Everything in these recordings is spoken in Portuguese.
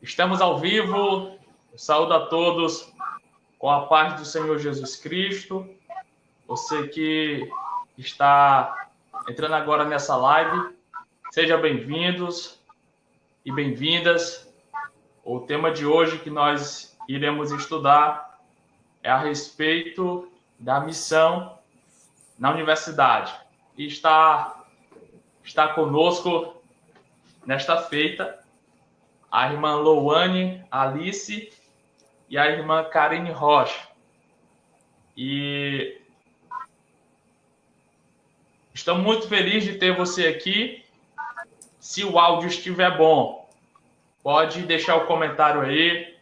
Estamos ao vivo. Saúdo a todos com a paz do Senhor Jesus Cristo. Você que está entrando agora nessa live, sejam bem-vindos e bem-vindas. O tema de hoje que nós iremos estudar é a respeito da missão na universidade. E está conosco nesta feita a irmã Louane Alice e a irmã Karine Rocha. E estou muito feliz de ter você aqui. Se o áudio estiver bom, pode deixar o comentário aí.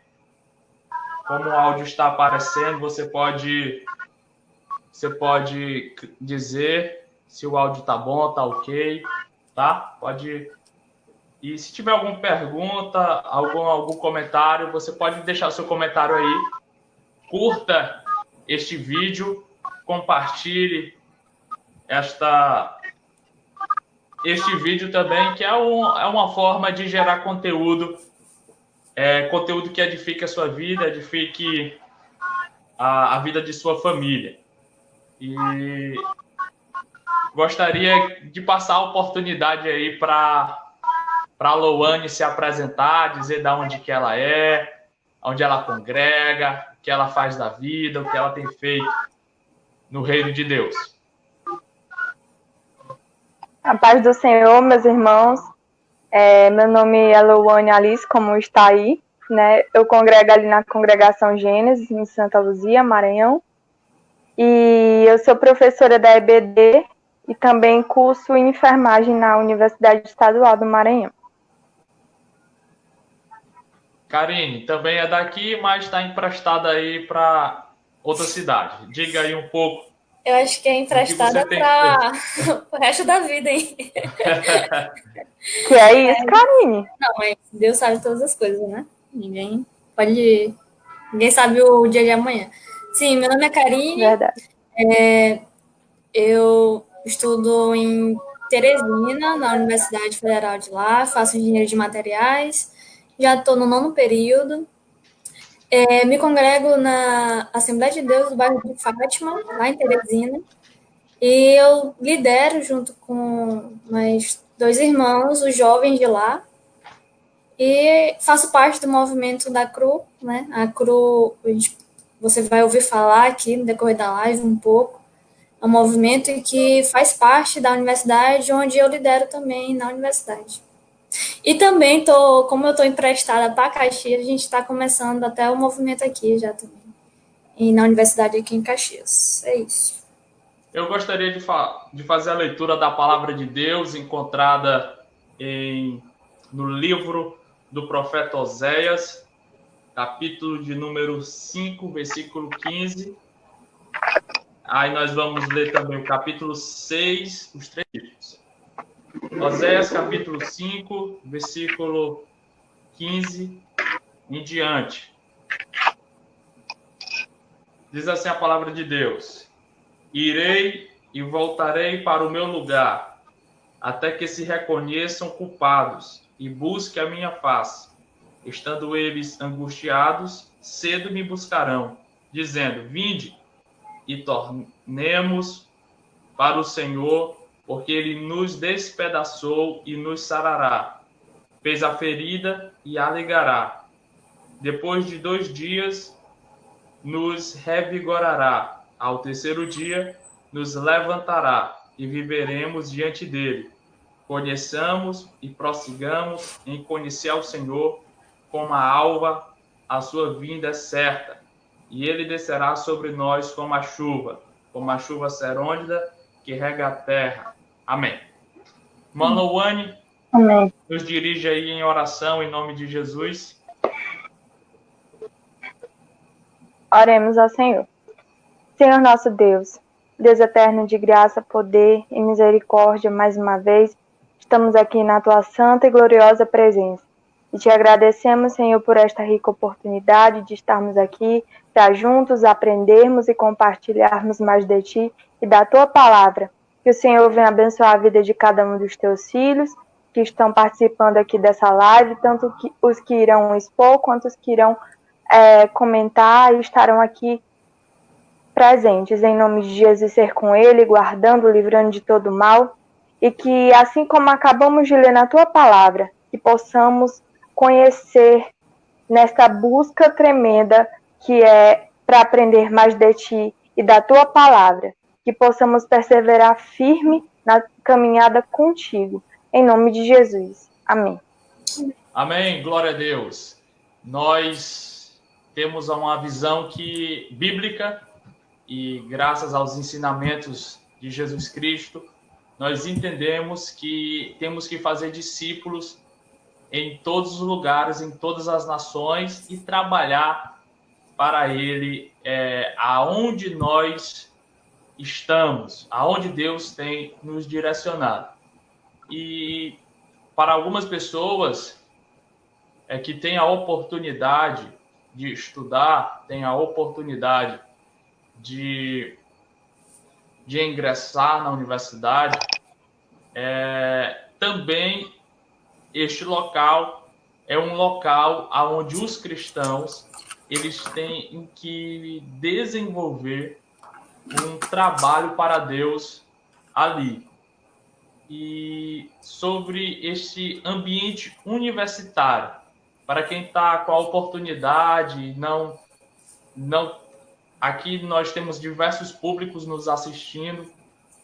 Como o áudio está aparecendo, você pode dizer se o áudio está bom, está ok, tá? Pode. E se tiver alguma pergunta, algum comentário, você pode deixar o seu comentário aí. Curta este vídeo, compartilhe este vídeo também, que é uma forma de gerar conteúdo, conteúdo que edifique a sua vida, edifique a vida de sua família. E gostaria de passar a oportunidade aí para a Louane se apresentar, dizer de onde que ela é, onde ela congrega, o que ela faz da vida, o que ela tem feito no reino de Deus. A paz do Senhor, meus irmãos. Meu nome é Louane Alice, como está aí, né? Eu congrego ali na Congregação Gênesis, em Santa Luzia, Maranhão. E eu sou professora da EBD e também curso em enfermagem na Universidade Estadual do Maranhão. Karine, também é daqui, mas está emprestada aí para outra cidade. Diga aí um pouco. Eu acho que é emprestada para o resto da vida, hein? Que é isso, Karine? Não, mas Deus sabe todas as coisas, né? Ninguém sabe o dia de amanhã. Sim, meu nome é Karine. Verdade. Eu estudo em Teresina, na Universidade Federal de lá, faço engenharia de materiais. Já estou no 9º período. Me congrego na Assembleia de Deus do bairro de Fátima, lá em Teresina. E eu lidero, junto com mais 2 irmãos, os jovens de lá. E faço parte do movimento da CRU, né? A CRU, você vai ouvir falar aqui no decorrer da live um pouco. É um movimento que faz parte da universidade, onde eu lidero também na universidade. E também como eu estou emprestada para Caxias, a gente está começando até o movimento aqui já também. E na universidade aqui em Caxias. É isso. Eu gostaria de fazer a leitura da palavra de Deus encontrada no livro do profeta Oséias, capítulo de número 5, versículo 15. Aí nós vamos ler também o capítulo 6, os 3 livros. Oséias, capítulo 5, versículo 15 em diante. Diz assim a palavra de Deus: Irei e voltarei para o meu lugar, até que se reconheçam culpados e busquem a minha face. Estando eles angustiados, cedo me buscarão, dizendo: Vinde e tornemos para o Senhor, porque ele nos despedaçou e nos sarará, fez a ferida e a ligará. Depois de 2 dias, nos revigorará. Ao 3º dia, nos levantará e viveremos diante dele. Conheçamos e prossigamos em conhecer ao Senhor, como a alva, a sua vinda é certa, e ele descerá sobre nós como a chuva serôndida que rega a terra. Amém. Irmã Louane, Amém. Nos dirige aí em oração em nome de Jesus. Oremos ao Senhor. Senhor nosso Deus, Deus eterno de graça, poder e misericórdia, mais uma vez, estamos aqui na tua santa e gloriosa presença. E te agradecemos, Senhor, por esta rica oportunidade de estarmos aqui para juntos aprendermos e compartilharmos mais de ti e da tua palavra. Que o Senhor venha abençoar a vida de cada um dos teus filhos, que estão participando aqui dessa live, tanto os que irão expor, quanto os que irão comentar e estarão aqui presentes. Em nome de Jesus, ser com ele, guardando, livrando de todo mal, e que, assim como acabamos de ler na tua palavra, que possamos conhecer nesta busca tremenda que é para aprender mais de ti e da tua palavra, que possamos perseverar firme na caminhada contigo. Em nome de Jesus. Amém. Amém. Glória a Deus. Nós temos uma visão bíblica e graças aos ensinamentos de Jesus Cristo, nós entendemos que temos que fazer discípulos em todos os lugares, em todas as nações e trabalhar para Ele aonde nós estamos, aonde Deus tem nos direcionado. E para algumas pessoas que têm a oportunidade de estudar, têm a oportunidade de ingressar na universidade, também este local é um local onde os cristãos eles têm que desenvolver um trabalho para Deus ali. E sobre este ambiente universitário, para quem está com a oportunidade, não aqui nós temos diversos públicos nos assistindo.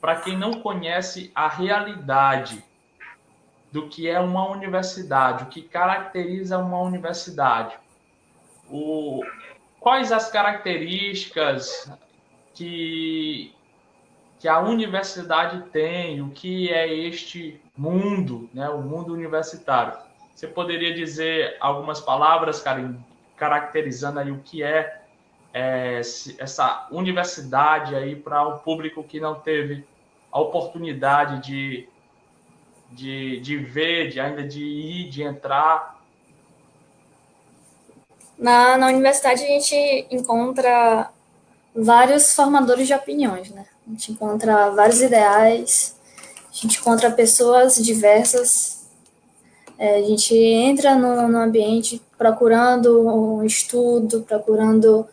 Para quem não conhece a realidade do que é uma universidade, o que caracteriza uma universidade, quais as características que a universidade tem, o que é este mundo, né, o mundo universitário. Você poderia dizer algumas palavras, Karen, caracterizando aí o que é essa universidade aí para um público que não teve a oportunidade de ver, ainda de ir, de entrar? Na universidade a gente encontra vários formadores de opiniões, né? A gente encontra vários ideais, a gente encontra pessoas diversas, a gente entra no ambiente procurando um estudo, procurando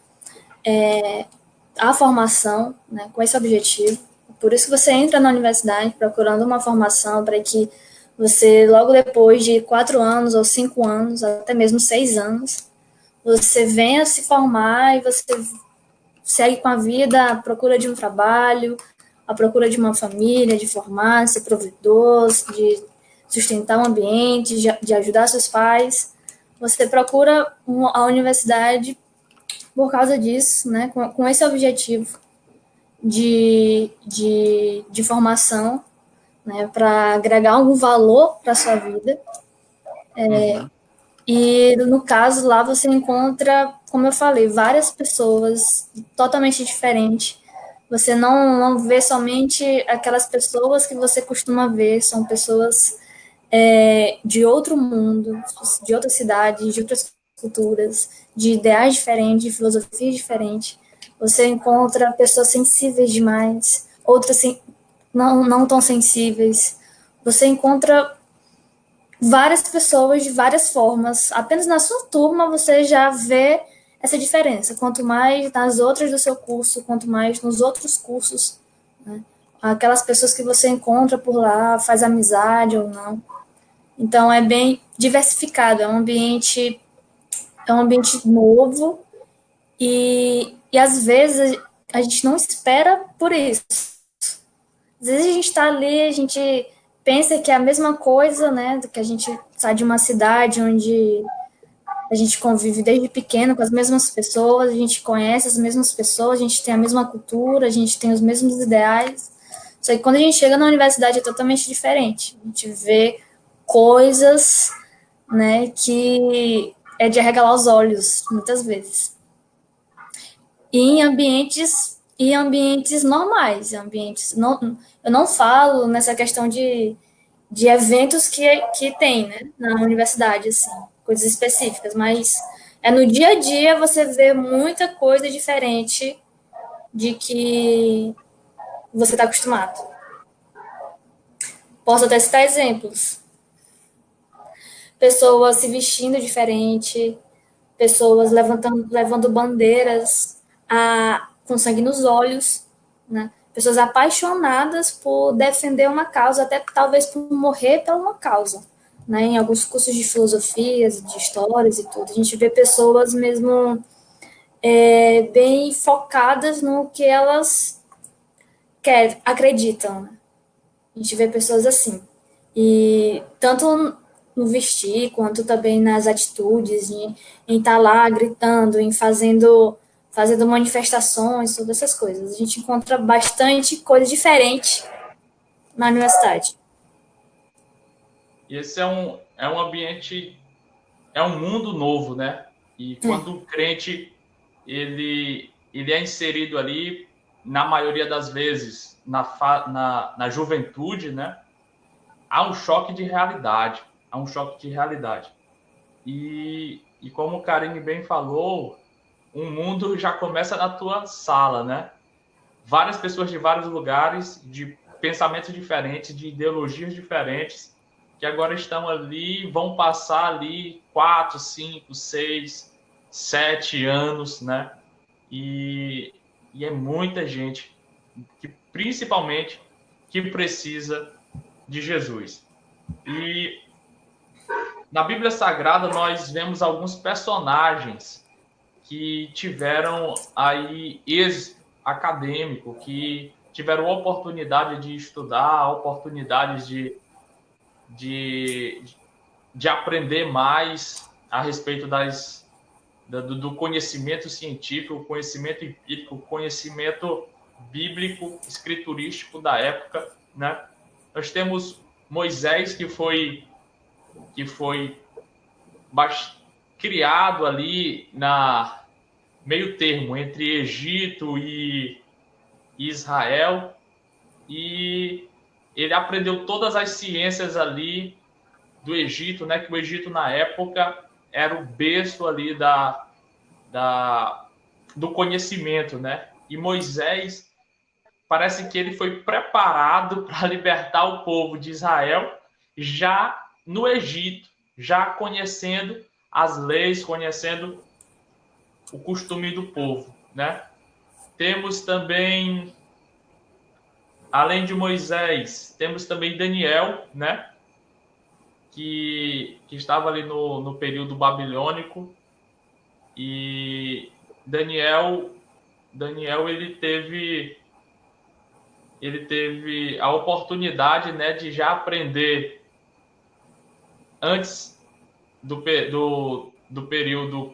a formação, né, com esse objetivo. Por isso que você entra na universidade procurando uma formação para que você, logo depois de 4 anos ou 5 anos, até mesmo 6 anos, você venha se formar e você segue com a vida à procura de um trabalho, à procura de uma família, de formar, ser provedor, de sustentar o ambiente, de ajudar seus pais. Você procura a universidade por causa disso, né, com esse objetivo de formação, né, para agregar algum valor para a sua vida. E, no caso, lá você encontra, como eu falei, várias pessoas totalmente diferentes. Você não vê somente aquelas pessoas que você costuma ver, são pessoas de outro mundo, de outras cidades, de outras culturas, de ideais diferentes, de filosofias diferentes. Você encontra pessoas sensíveis demais, outras não tão sensíveis. Você encontra várias pessoas de várias formas. Apenas na sua turma você já vê essa diferença. Quanto mais nas outras do seu curso, quanto mais nos outros cursos, né? Aquelas pessoas que você encontra por lá, faz amizade ou não. Então é bem diversificado, é um ambiente novo e às vezes a gente não espera por isso. Às vezes a gente está ali, a gente pensa que é a mesma coisa, né, que a gente sai de uma cidade onde a gente convive desde pequeno com as mesmas pessoas, a gente conhece as mesmas pessoas, a gente tem a mesma cultura, a gente tem os mesmos ideais. Só que quando a gente chega na universidade é totalmente diferente. A gente vê coisas, né, que é de arregalar os olhos, muitas vezes. E em ambientes normais, eu não falo nessa questão de eventos que tem, né, na universidade, assim, coisas específicas, mas no dia a dia você vê muita coisa diferente de que você está acostumado. Posso até citar exemplos. pessoas se vestindo diferente, pessoas levando bandeiras com sangue nos olhos, né? Pessoas apaixonadas por defender uma causa, até talvez por morrer por uma causa, né? Em alguns cursos de filosofias, de histórias e tudo, a gente vê pessoas mesmo bem focadas no que elas acreditam, né? A gente vê pessoas assim. E tanto no vestir, quanto também nas atitudes, em estar lá gritando, em fazendo manifestações, todas essas coisas. A gente encontra bastante coisa diferente na universidade. E esse é um ambiente, é um mundo novo, né? E quando o crente ele é inserido ali, na maioria das vezes, na juventude, né? Há um choque de realidade. E como o Karine bem falou, um mundo já começa na tua sala, né? Várias pessoas de vários lugares, de pensamentos diferentes, de ideologias diferentes, que agora estão ali, vão passar ali 4, 5, 6, 7 anos, né? E é muita gente, principalmente, que precisa de Jesus. E na Bíblia Sagrada nós vemos alguns personagens que tiveram aí êxito acadêmico, que tiveram oportunidade de estudar, oportunidades de aprender mais a respeito do conhecimento científico, conhecimento empírico, conhecimento bíblico, escriturístico da época, né? Nós temos Moisés, que foi criado ali na meio termo entre Egito e Israel, e ele aprendeu todas as ciências ali do Egito, né? Que o Egito na época era o berço ali do conhecimento, né? E Moisés, parece que ele foi preparado para libertar o povo de Israel já no Egito, já conhecendo as leis, conhecendo o costume do povo, né? Temos também, além de Moisés, temos também Daniel, né? Que estava ali no período babilônico. E Daniel ele teve a oportunidade, né, de já aprender antes do período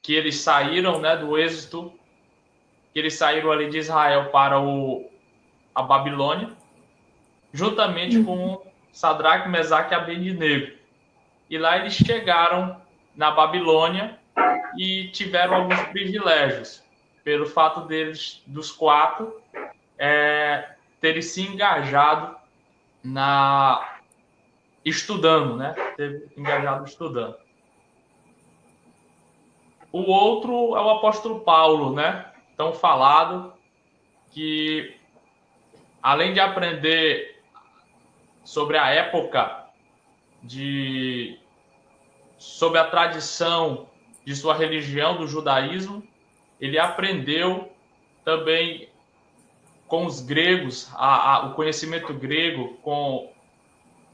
que eles saíram, né, do êxodo, que eles saíram ali de Israel para a Babilônia, juntamente com Sadraque, Mesaque e Abednego. E lá eles chegaram na Babilônia e tiveram alguns privilégios, pelo fato dos 4, terem se engajado estudando, né? Ter engajado estudando. O outro é o apóstolo Paulo, né? Tão falado, que além de aprender sobre a época, sobre a tradição de sua religião, do judaísmo, ele aprendeu também com os gregos, o conhecimento grego, com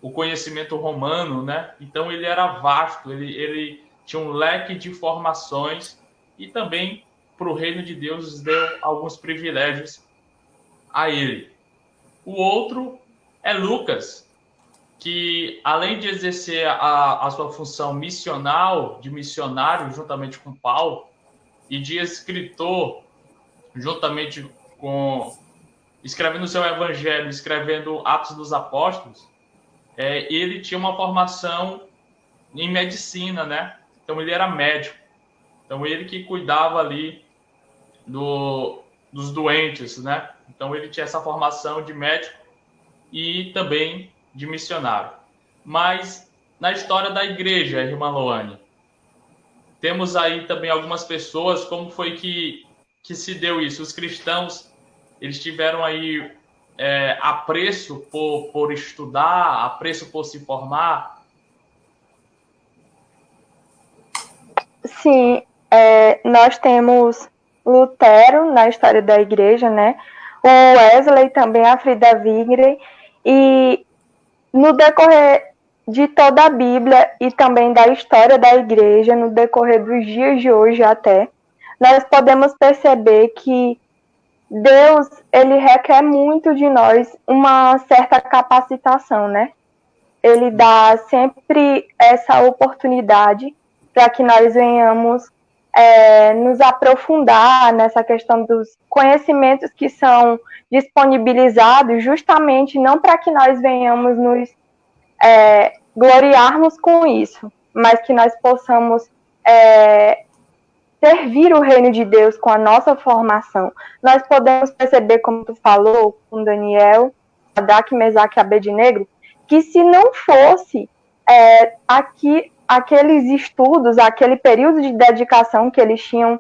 o conhecimento romano, né? Então ele era vasto, ele tinha um leque de informações e também para o reino de Deus deu alguns privilégios a ele. O outro é Lucas, que além de exercer a sua função missional, de missionário juntamente com Paulo, e de escritor juntamente com escrevendo o seu evangelho, escrevendo Atos dos Apóstolos, ele tinha uma formação em medicina, né? Então ele era médico. Então ele que cuidava ali dos doentes, né? Então ele tinha essa formação de médico e também de missionário. Mas na história da igreja, irmã Loane, temos aí também algumas pessoas, como foi que se deu isso? Os cristãos, eles tiveram aí apreço por estudar, apreço por se formar, Sim, nós temos Lutero na história da igreja, né? O Wesley também, a Frida Wingre, e no decorrer de toda a Bíblia e também da história da igreja, no decorrer dos dias de hoje até, nós podemos perceber que Deus, ele requer muito de nós uma certa capacitação, né? Ele dá sempre essa oportunidade para que nós venhamos nos aprofundar nessa questão dos conhecimentos que são disponibilizados, justamente não para que nós venhamos nos gloriarmos com isso, mas que nós possamos servir o reino de Deus com a nossa formação. Nós podemos perceber, como tu falou, com Daniel, Sadraque, Mesaque e Abednego, que se não fosse aqueles estudos, aquele período de dedicação que eles tinham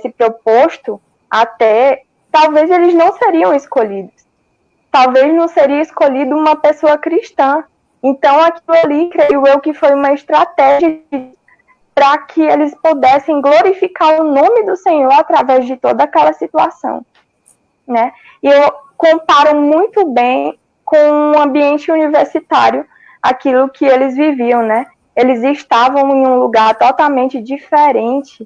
se proposto até, talvez eles não seriam escolhidos. Talvez não seria escolhido uma pessoa cristã. Então, aquilo ali, creio eu, que foi uma estratégia para que eles pudessem glorificar o nome do Senhor através de toda aquela situação, né? E eu comparo muito bem com o ambiente universitário, aquilo que eles viviam, né? Eles estavam em um lugar totalmente diferente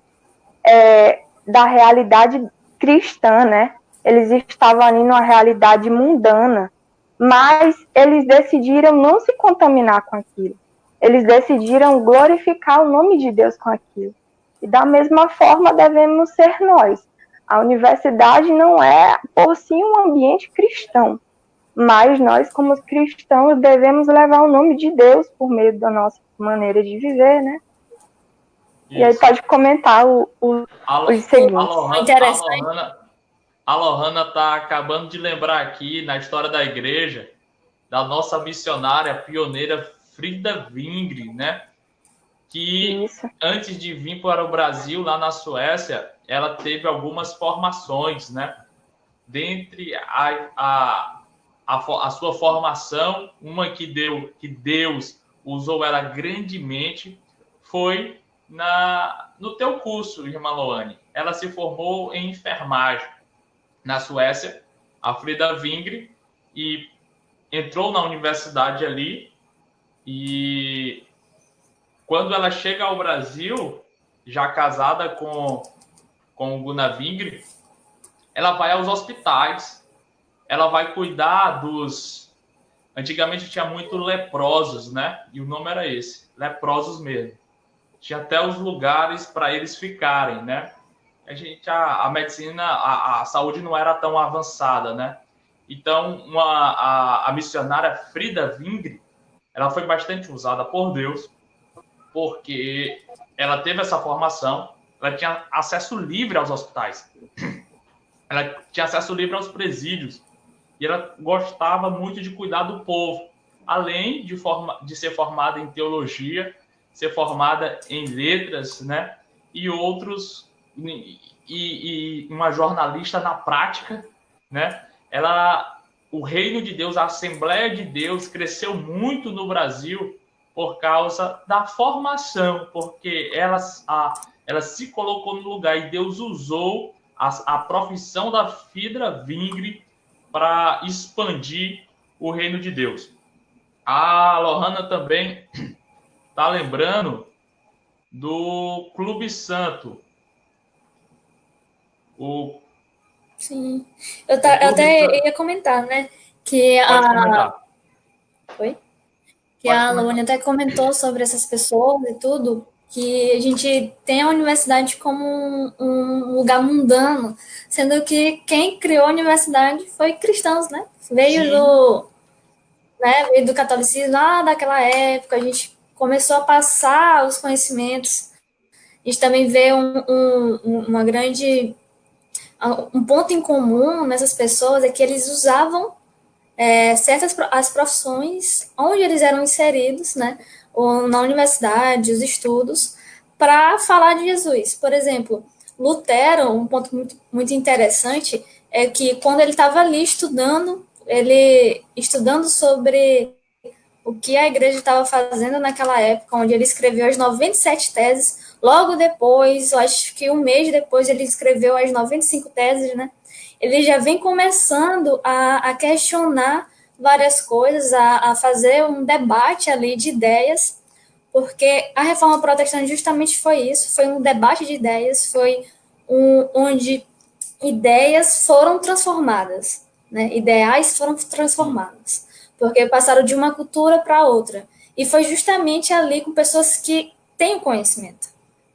da realidade cristã, né? Eles estavam ali numa realidade mundana, mas eles decidiram não se contaminar com aquilo. Eles decidiram glorificar o nome de Deus com aquilo. E da mesma forma devemos ser nós. A universidade não é, por si, um ambiente cristão, mas nós, como cristãos, devemos levar o nome de Deus por meio da nossa maneira de viver, né? Isso. E aí pode comentar os seguintes. Interessante. A Lohana está acabando de lembrar aqui, na história da igreja, da nossa missionária pioneira Frida Wingre, né? Que antes de vir para o Brasil, lá na Suécia, ela teve algumas formações, né? Dentre a sua formação, uma que Deus usou ela grandemente, foi no teu curso, irmã Loane. Ela se formou em enfermagem na Suécia, a Frida Wingre, e entrou na universidade ali. E quando ela chega ao Brasil, já casada com o Gunnar Wingre, ela vai aos hospitais, ela vai cuidar dos... Antigamente tinha muito leprosos, né? E o nome era esse, leprosos mesmo. Tinha até os lugares para eles ficarem, né? A medicina, a saúde não era tão avançada, né? Então, a missionária Frida Wingre, ela foi bastante usada por Deus, porque ela teve essa formação, ela tinha acesso livre aos hospitais, ela tinha acesso livre aos presídios, e ela gostava muito de cuidar do povo, além de ser formada em teologia, ser formada em letras, né? E uma jornalista na prática, né? O reino de Deus, a Assembleia de Deus cresceu muito no Brasil por causa da formação, porque ela se colocou no lugar e Deus usou a profissão da Frida Wingre para expandir o reino de Deus. A Lohana também está lembrando do Clube Santo. Sim, eu até ia comentar, né? Que a Luana até comentou sobre essas pessoas e tudo, que a gente tem a universidade como um lugar mundano, sendo que quem criou a universidade foi cristãos, né? Veio do catolicismo lá daquela época, a gente começou a passar os conhecimentos, a gente também vê um ponto em comum nessas pessoas é que eles usavam as profissões onde eles eram inseridos, né, ou na universidade, os estudos, para falar de Jesus. Por exemplo, Lutero, um ponto muito, muito interessante é que quando ele estava ali estudando sobre o que a igreja estava fazendo naquela época, onde ele escreveu as 97 teses, Logo depois, eu acho que um mês depois, ele escreveu as 95 teses, né? Ele já vem começando a questionar várias coisas, a fazer um debate ali de ideias, porque a reforma protestante justamente foi isso, foi um debate de ideias, foi onde ideias foram transformadas, né? Ideais foram transformados, porque passaram de uma cultura para outra. E foi justamente ali com pessoas que têm conhecimento,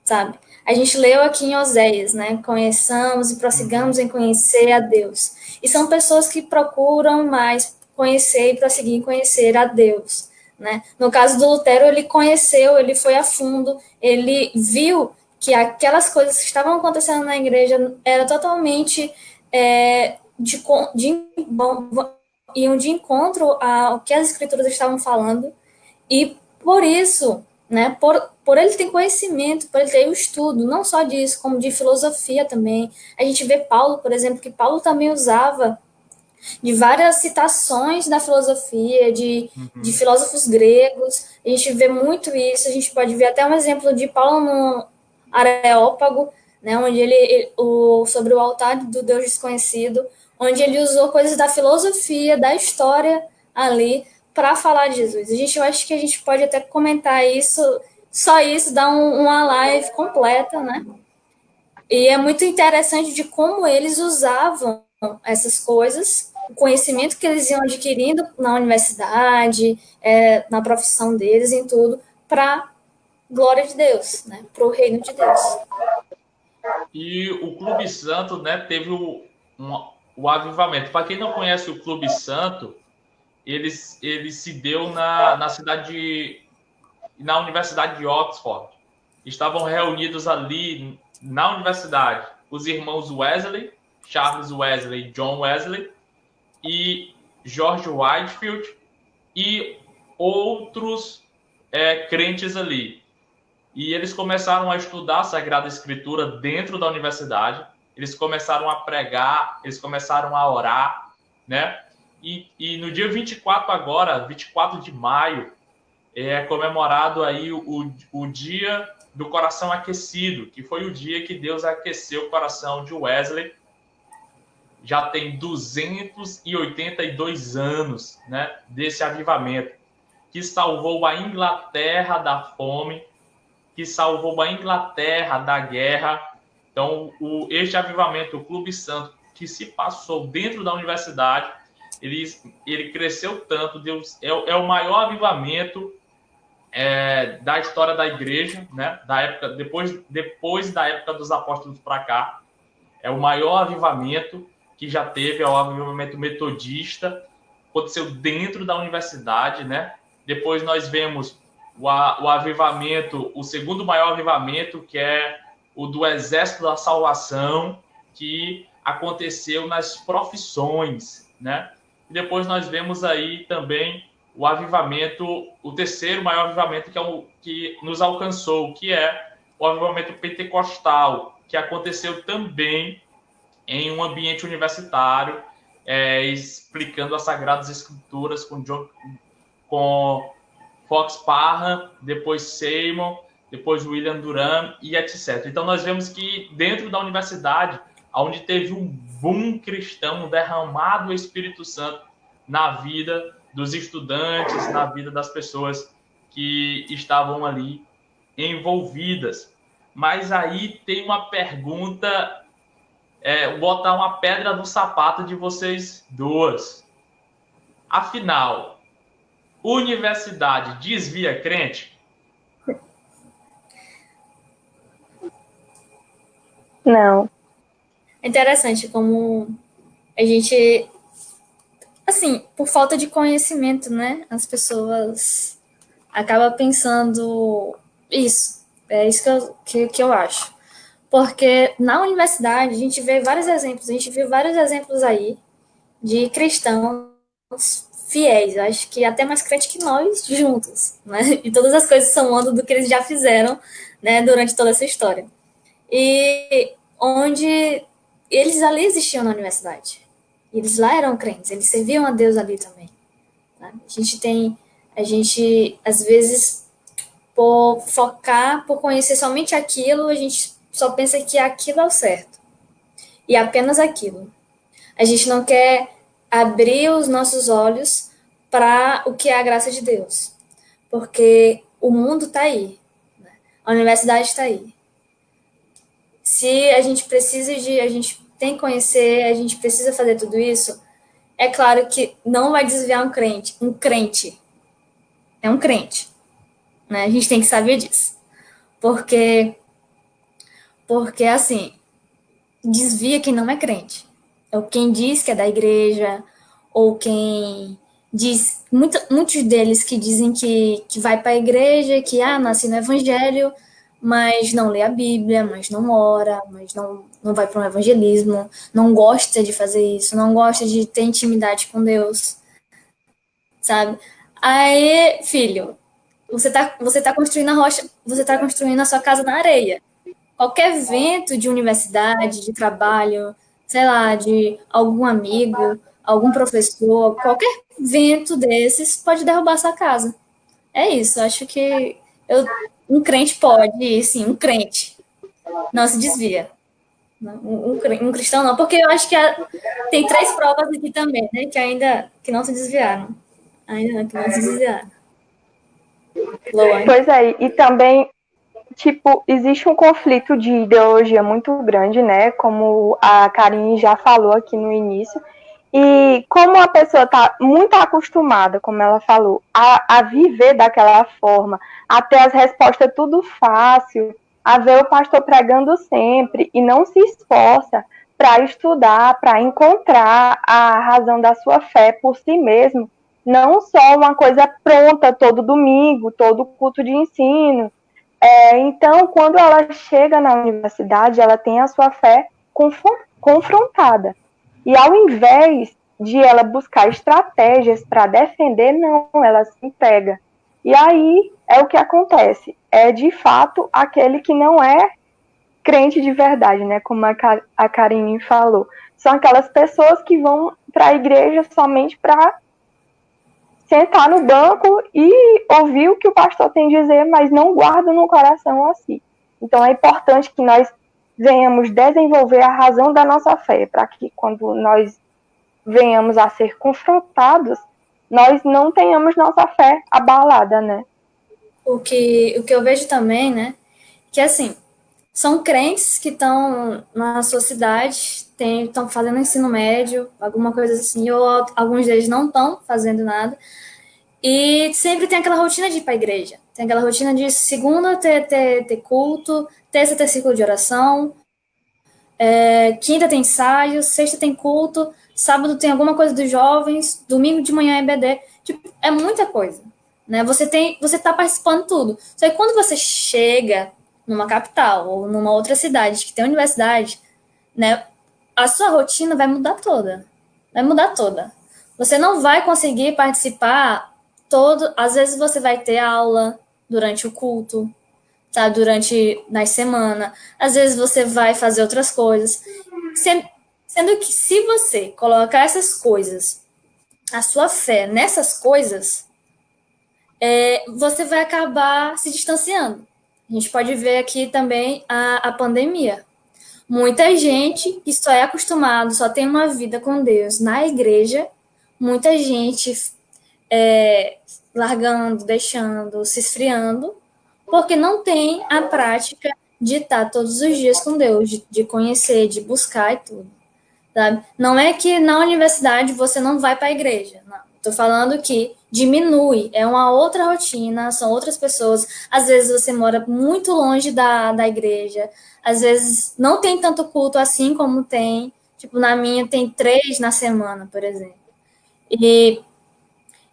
sabe? A gente leu aqui em Oséias, né? Conheçamos e prossigamos em conhecer a Deus. E são pessoas que procuram mais conhecer e prosseguir em conhecer a Deus, né? No caso do Lutero, ele conheceu, ele foi a fundo, ele viu que aquelas coisas que estavam acontecendo na igreja era totalmente iam de encontro ao que as escrituras estavam falando, e por isso, né, por ele ter conhecimento, por ele ter o estudo, não só disso, como de filosofia também. A gente vê Paulo, por exemplo, que Paulo também usava de várias citações da filosofia, de filósofos gregos. A gente vê muito isso, a gente pode ver até um exemplo de Paulo no Areópago, né, onde sobre o altar do Deus desconhecido, onde ele usou coisas da filosofia, da história ali, para falar de Jesus. Eu acho que a gente pode até comentar isso, só isso, dar uma live completa, né? E é muito interessante de como eles usavam essas coisas, o conhecimento que eles iam adquirindo na universidade, na profissão deles, em tudo, para glória de Deus, né? Para o reino de Deus. E o Clube Santo, né, teve o avivamento. Para quem não conhece o Clube Santo, ele se deu na Universidade de Oxford. Estavam reunidos ali na universidade os irmãos Wesley, Charles Wesley, John Wesley e George Whitefield e outros crentes ali. E eles começaram a estudar a Sagrada Escritura dentro da universidade, eles começaram a pregar, eles começaram a orar, né? E no dia 24 de maio, é comemorado aí o dia do coração aquecido, que foi o dia que Deus aqueceu o coração de Wesley. Já tem 282 anos, né, desse avivamento, que salvou a Inglaterra da fome, que salvou a Inglaterra da guerra. Então, este avivamento, o Clube Santo, que se passou dentro da universidade, ele cresceu tanto. Deus é o maior avivamento da história da igreja, né? Da época, depois da época dos apóstolos para cá. É o maior avivamento que já teve, é o avivamento metodista, aconteceu dentro da universidade, né? Depois nós vemos o avivamento, o segundo maior avivamento, que é o do Exército da Salvação, que aconteceu nas profissões, né? E depois nós vemos aí também o avivamento, o terceiro maior avivamento, que é o que nos alcançou, que é o avivamento pentecostal, que aconteceu também em um ambiente universitário, explicando as Sagradas Escrituras com Fox Parham, depois Seymour, depois William Duran e etc. Então nós vemos que dentro da universidade, onde teve um boom cristão, um derramado do Espírito Santo na vida dos estudantes, na vida das pessoas que estavam ali envolvidas. Mas aí tem uma pergunta, botar uma pedra no sapato de vocês duas. Afinal, universidade desvia crente? Não. É interessante como a gente, assim, por falta de conhecimento, né, as pessoas acabam pensando isso. É isso que eu acho. Porque na universidade a gente vê vários exemplos, a gente viu vários exemplos aí de cristãos fiéis, acho que até mais crente que nós juntos, né? E todas as coisas são onda do que eles já fizeram, né, durante toda essa história. E onde eles ali existiam na universidade. Eles lá eram crentes, eles serviam a Deus ali também. Né? A gente, às vezes, por focar, por conhecer somente aquilo, a gente só pensa que aquilo é o certo. E apenas aquilo. A gente não quer abrir os nossos olhos para o que é a graça de Deus. Porque o mundo está aí. Né? A universidade está aí. Se a gente a gente tem que conhecer, a gente precisa fazer tudo isso, é claro que não vai desviar um crente. Um crente é um crente. Né? A gente tem que saber disso. Porque assim, desvia quem não é crente. Ou quem diz que é da igreja, ou quem diz... Muitos deles que dizem que vai para a igreja, que nasce no evangelho, mas não lê a Bíblia, mas não ora, mas não vai para um evangelismo, não gosta de fazer isso, não gosta de ter intimidade com Deus, sabe? Aí, filho, você tá construindo a rocha, você tá construindo a sua casa na areia. Qualquer vento de universidade, de trabalho, sei lá, de algum amigo, algum professor, qualquer vento desses pode derrubar sua casa. É isso, acho que um crente pode, sim, um crente. Não se desvia. Um cristão não, porque eu acho que tem 3 provas aqui também, né, que não se desviaram. Ainda não, que não se desviaram. Pois é, e também, tipo, existe um conflito de ideologia muito grande, né, como a Karine já falou aqui no início, e como a pessoa está muito acostumada, como ela falou, a viver daquela forma, a ter as respostas tudo fácil, a ver o pastor pregando sempre e não se esforça para estudar, para encontrar a razão da sua fé por si mesmo, não só uma coisa pronta todo domingo, todo culto de ensino. Então, quando ela chega na universidade, ela tem a sua fé confrontada. E ao invés de ela buscar estratégias para defender, não, ela se entrega. E aí é o que acontece. É de fato aquele que não é crente de verdade, né? Como a Karine falou. São aquelas pessoas que vão para a igreja somente para sentar no banco e ouvir o que o pastor tem a dizer, mas não guardam no coração assim. Então é importante que nós venhamos desenvolver a razão da nossa fé, para que quando nós venhamos a ser confrontados, nós não tenhamos nossa fé abalada, né? O que eu vejo também, né, que assim, são crentes que estão na sua cidade, estão fazendo ensino médio, alguma coisa assim, ou alguns deles não estão fazendo nada, e sempre tem aquela rotina de ir para a igreja. Tem aquela rotina de segunda ter culto, terça ter ciclo de oração, quinta tem ensaio, sexta tem culto, sábado tem alguma coisa dos jovens, domingo de manhã é EBD. Tipo, é muita coisa. Né? Você tá participando de tudo. Só que quando você chega numa capital ou numa outra cidade que tem universidade, né, a sua rotina vai mudar toda. Vai mudar toda. Você não vai conseguir participar às vezes você vai ter aula durante o culto, tá? Na semana. Às vezes você vai fazer outras coisas. Sendo que se você colocar essas coisas, a sua fé nessas coisas, você vai acabar se distanciando. A gente pode ver aqui também a pandemia. Muita gente que só é acostumado, só tem uma vida com Deus na igreja, muita gente largando, deixando, se esfriando, porque não tem a prática de estar todos os dias com Deus, de conhecer, de buscar e tudo. Sabe? Não é que na universidade você não vai para a igreja, não. Estou falando que diminui, é uma outra rotina, são outras pessoas. Às vezes você mora muito longe da igreja, às vezes não tem tanto culto assim como tem. Tipo, na minha tem 3 na semana, por exemplo. E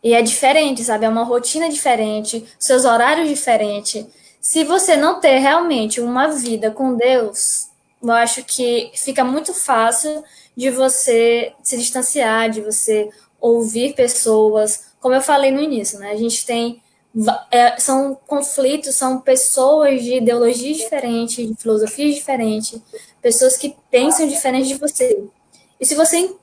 é diferente, sabe? É uma rotina diferente, seus horários diferentes. Se você não ter realmente uma vida com Deus, eu acho que fica muito fácil de você se distanciar, de você ouvir pessoas. Como eu falei no início, né? A gente tem... são conflitos, são pessoas de ideologias diferentes, de filosofias diferentes, pessoas que pensam diferente de você. E se você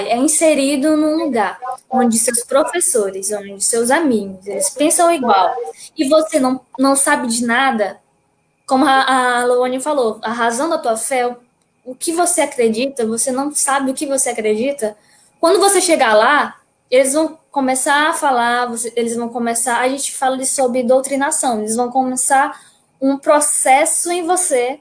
é inserido num lugar onde seus professores, onde seus amigos, eles pensam igual, e você não sabe de nada, como a Luane falou, a razão da tua fé, o que você acredita, você não sabe o que você acredita, quando você chegar lá, eles vão começar a falar, eles vão começar, a gente fala sobre doutrinação, eles vão começar um processo em você,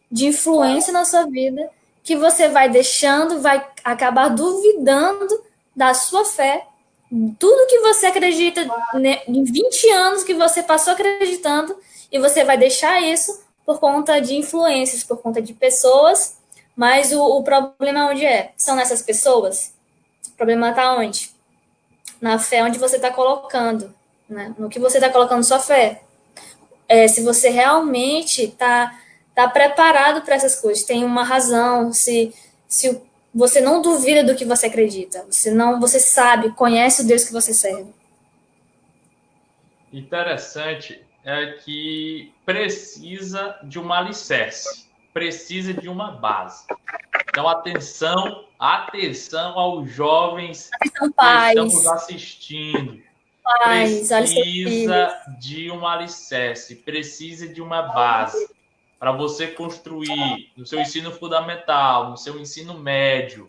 de influência na sua vida, que você vai deixando, vai acabar duvidando da sua fé, tudo que você acredita, né, em 20 anos que você passou acreditando, e você vai deixar isso por conta de influências, por conta de pessoas, mas o problema onde é? São nessas pessoas? O problema está onde? Na fé onde você está colocando, né? No que você está colocando sua fé. Se você realmente está preparado para essas coisas, tem uma razão, se você não duvida do que você acredita, você sabe, conhece o Deus que você serve. Interessante é que precisa de um alicerce, precisa de uma base. Então, atenção aos jovens que estamos assistindo. Precisa de um alicerce, precisa de uma base para você construir no seu ensino fundamental, no seu ensino médio.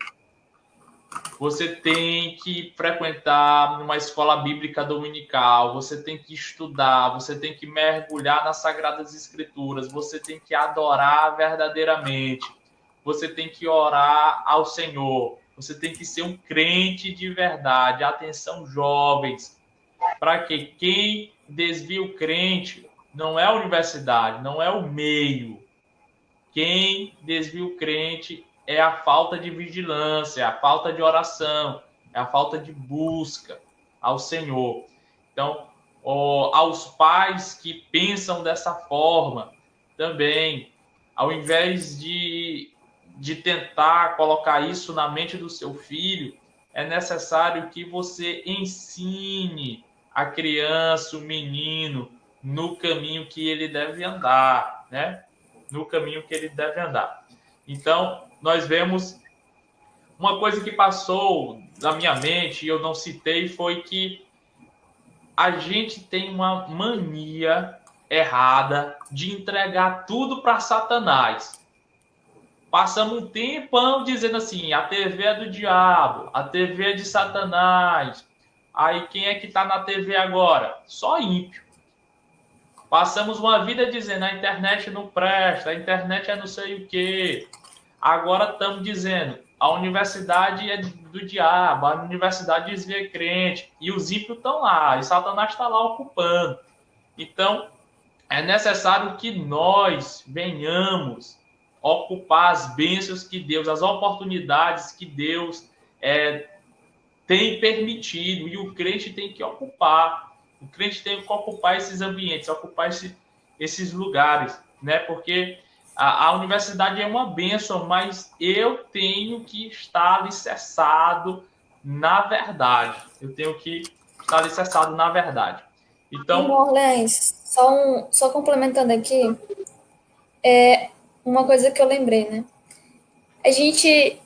Você tem que frequentar uma escola bíblica dominical, você tem que estudar, você tem que mergulhar nas Sagradas Escrituras, você tem que adorar verdadeiramente, você tem que orar ao Senhor, você tem que ser um crente de verdade. Atenção, jovens, para que quem desvia o crente não é a universidade, não é o meio. Quem desvia o crente é a falta de vigilância, é a falta de oração, é a falta de busca ao Senhor. Então, aos pais que pensam dessa forma, também, ao invés de tentar colocar isso na mente do seu filho, é necessário que você ensine a criança, o menino, no caminho que ele deve andar, né? No caminho que ele deve andar. Então, nós vemos uma coisa que passou na minha mente e eu não citei, foi que a gente tem uma mania errada de entregar tudo para Satanás. Passamos um tempão dizendo assim, a TV é do diabo, a TV é de Satanás. Aí quem é que está na TV agora? Só ímpio. Passamos uma vida dizendo a internet não presta, a internet é não sei o quê. Agora estamos dizendo a universidade é do diabo, a universidade desvia crente. E os ímpios estão lá, e Satanás está lá ocupando. Então, é necessário que nós venhamos ocupar as bênçãos que Deus, as oportunidades que Deus tem permitido, e o crente tem que ocupar. O crente tem que ocupar esses ambientes, ocupar esses lugares, né? Porque a universidade é uma bênção, mas eu tenho que estar alicerçado na verdade. Eu tenho que estar alicerçado na verdade. Então, Orleans, só complementando aqui, uma coisa que eu lembrei, né? A gente,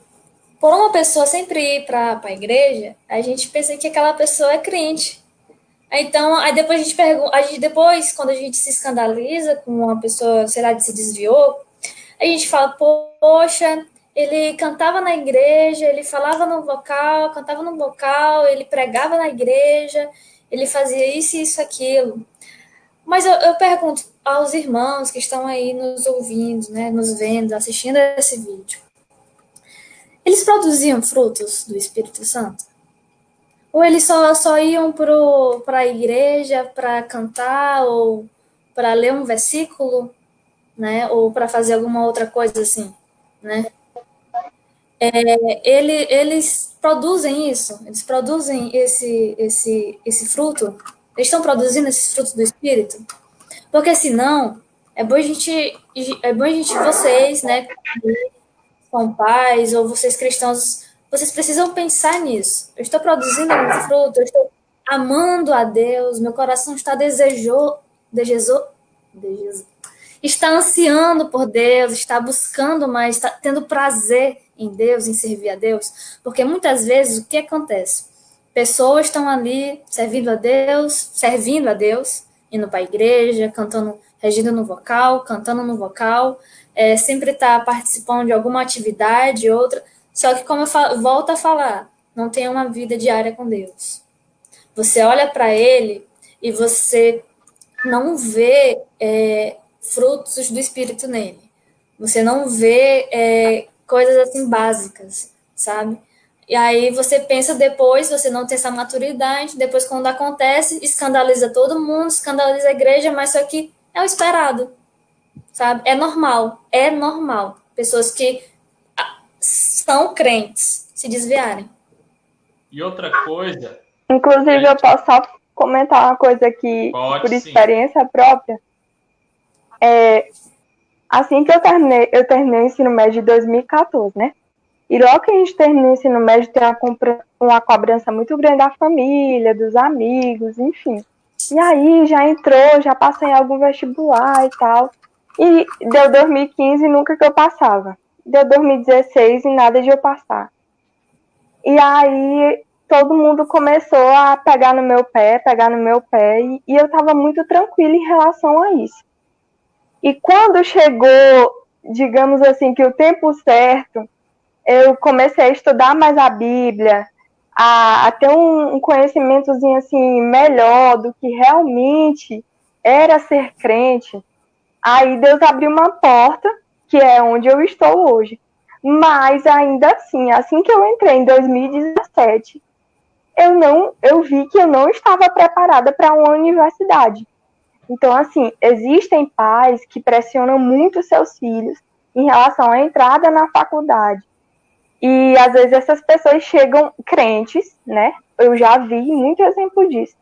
por uma pessoa sempre ir para a igreja, a gente pensa que aquela pessoa é crente. Então, aí depois a gente pergunta, depois, quando a gente se escandaliza com uma pessoa, sei lá, se desviou, a gente fala, poxa, ele cantava na igreja, ele falava no vocal, cantava no vocal, ele pregava na igreja, ele fazia isso, aquilo. Mas eu pergunto aos irmãos que estão aí nos ouvindo, né, nos vendo, assistindo esse vídeo, eles produziam frutos do Espírito Santo? Ou eles só iam para a igreja para cantar, ou para ler um versículo, né? Ou para fazer alguma outra coisa assim, né? Eles produzem isso, eles produzem esse fruto, eles estão produzindo esses frutos do Espírito, porque senão é bom a gente vocês, né, que são pais ou vocês cristãos, vocês precisam pensar nisso. Eu estou produzindo algum fruto, eu estou amando a Deus, meu coração está está ansiando por Deus, está buscando mais, está tendo prazer em Deus, em servir a Deus? Porque muitas vezes o que acontece? Pessoas estão ali servindo a Deus, indo para a igreja, cantando, regindo no vocal, cantando no vocal, sempre está participando de alguma atividade, outra. Só que, como eu volto a falar, não tem uma vida diária com Deus. Você olha para ele e você não vê frutos do Espírito nele. Você não vê coisas assim básicas, sabe? E aí você pensa depois, você não tem essa maturidade, depois quando acontece, escandaliza todo mundo, escandaliza a igreja, mas só que é o esperado, sabe? É normal. Pessoas que são crentes se desviarem. E outra coisa... Inclusive, eu posso só comentar uma coisa aqui, por experiência própria. Assim que eu terminei o ensino médio de 2014, né? E logo que a gente termina o ensino médio, tem uma cobrança muito grande da família, dos amigos, enfim. E aí já passei em algum vestibular e tal. E deu 2015 e nunca que eu passava. Deu 2016 e nada de eu passar. E aí todo mundo começou a pegar no meu pé, e eu estava muito tranquila em relação a isso. E quando chegou, digamos assim, que o tempo certo, eu comecei a estudar mais a Bíblia, a ter um conhecimentozinho assim, melhor do que realmente era ser crente. Aí Deus abriu uma porta, que é onde eu estou hoje. Mas ainda assim que eu entrei em 2017, eu vi que eu não estava preparada para uma universidade. Então, assim, existem pais que pressionam muito seus filhos em relação à entrada na faculdade. E, às vezes, essas pessoas chegam crentes, né? Eu já vi muito exemplo disso.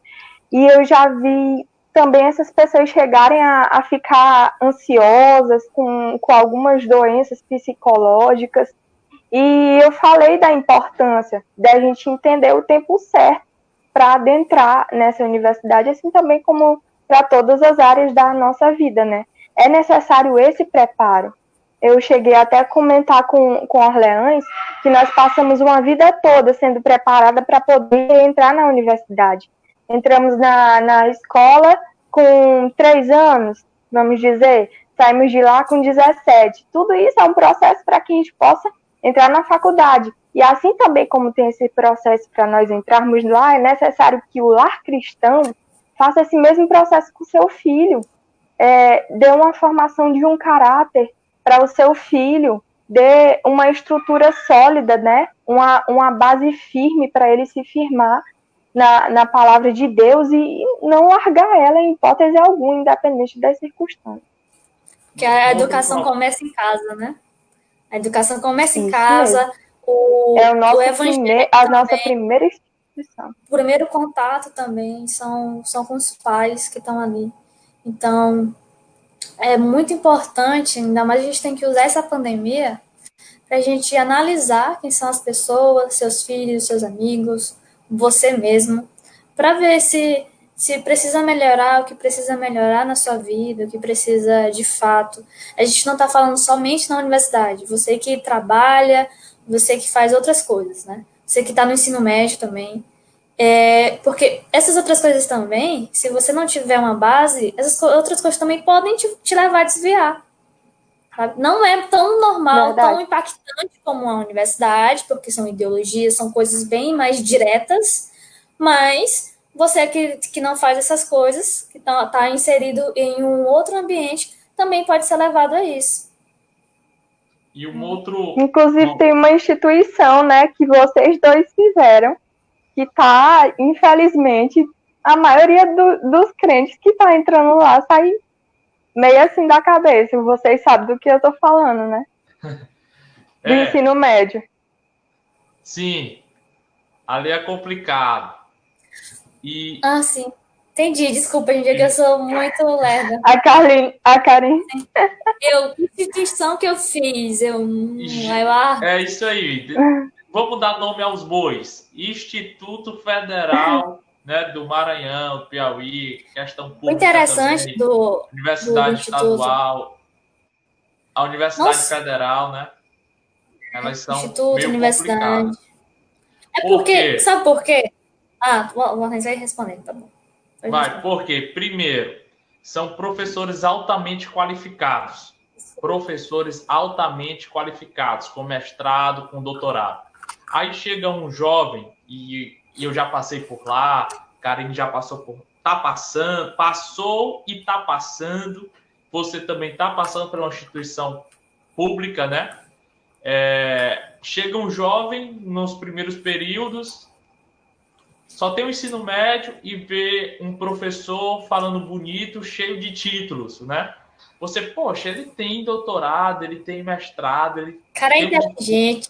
E eu já vi também essas pessoas chegarem a ficar ansiosas com algumas doenças psicológicas. E eu falei da importância da gente entender o tempo certo para adentrar nessa universidade, assim também como para todas as áreas da nossa vida, né? É necessário esse preparo. Eu cheguei até a comentar com Orleans que nós passamos uma vida toda sendo preparada para poder entrar na universidade. Entramos na escola com 3 anos, vamos dizer, saímos de lá com 17. Tudo isso é um processo para que a gente possa entrar na faculdade. E assim também como tem esse processo para nós entrarmos lá, é necessário que o lar cristão faça esse mesmo processo com o seu filho. Dê uma formação de um caráter para o seu filho, dê uma estrutura sólida, né? Uma base firme para ele se firmar na palavra de Deus e não largar ela em hipótese alguma, independente das circunstâncias. Que a educação começa em casa, né? A educação começa em Isso casa. mesmo. O evangelho a nossa primeira instituição. O primeiro contato também são com os pais que estão ali. Então, é muito importante, ainda mais a gente tem que usar essa pandemia para a gente analisar quem são as pessoas, seus filhos, seus amigos, você mesmo, para ver se precisa melhorar, o que precisa melhorar na sua vida, o que precisa de fato. A gente não está falando somente na universidade, você que trabalha, você que faz outras coisas, né? Você que está no ensino médio também. Porque essas outras coisas também, se você não tiver uma base, essas outras coisas também podem te levar a desviar. Sabe? Não é tão normal, tão impactante como a universidade, porque são ideologias, são coisas bem mais diretas, mas você que não faz essas coisas, que está inserido em um outro ambiente, também pode ser levado a isso. E um outro... Inclusive, tem uma instituição, né, que vocês dois fizeram, que tá, infelizmente, a maioria dos crentes que tá entrando lá sai meio assim da cabeça. Vocês sabem do que eu tô falando, né? Do ensino médio. Sim. Ali é complicado. Sim. Entendi. Desculpa, gente, que eu sou muito lerda. A Karen. Que instituição que eu fiz? É isso aí. Vamos dar nome aos bois. Instituto Federal, né, do Maranhão, do Piauí, questão pública. O interessante também, Universidade do Estadual, a Universidade Federal, né? Elas são Instituto, meio universidade. complicadas. É Por porque, quê? sabe por quê? Vou arranjar e responder, tá bom. Vai, porque, primeiro, são professores altamente qualificados. Professores altamente qualificados, com mestrado, com doutorado. Aí chega um jovem, e eu já passei por lá, Karine já passou por. Tá passando, passou e tá passando. Você também tá passando por uma instituição pública, né? Chega um jovem nos primeiros períodos, só tem o ensino médio e vê um professor falando bonito, cheio de títulos, né? Você, poxa, ele tem doutorado, ele tem mestrado, ele Cara tem inteligente.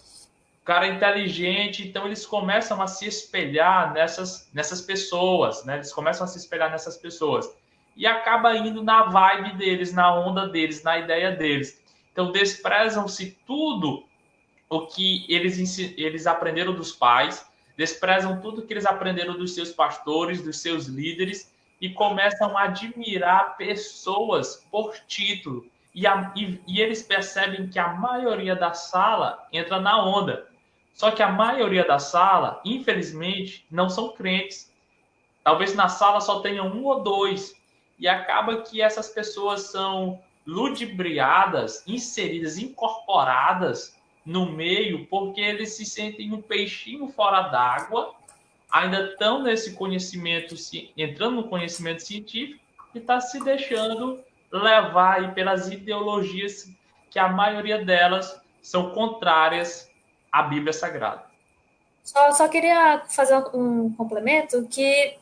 cara inteligente, então eles começam a se espelhar nessas pessoas, né? Eles começam a se espelhar nessas pessoas e acaba indo na vibe deles, na onda deles, na ideia deles. Então desprezam-se tudo o que eles aprenderam dos pais, desprezam tudo que eles aprenderam dos seus pastores, dos seus líderes e começam a admirar pessoas por título. E eles percebem que a maioria da sala entra na onda. Só que a maioria da sala, infelizmente, não são crentes. Talvez na sala só tenha um ou dois. E acaba que essas pessoas são ludibriadas, inseridas, incorporadas no meio, porque eles se sentem um peixinho fora d'água, ainda estão nesse conhecimento, entrando no conhecimento científico, e está se deixando levar aí pelas ideologias que a maioria delas são contrárias à Bíblia Sagrada. Só queria fazer um complemento que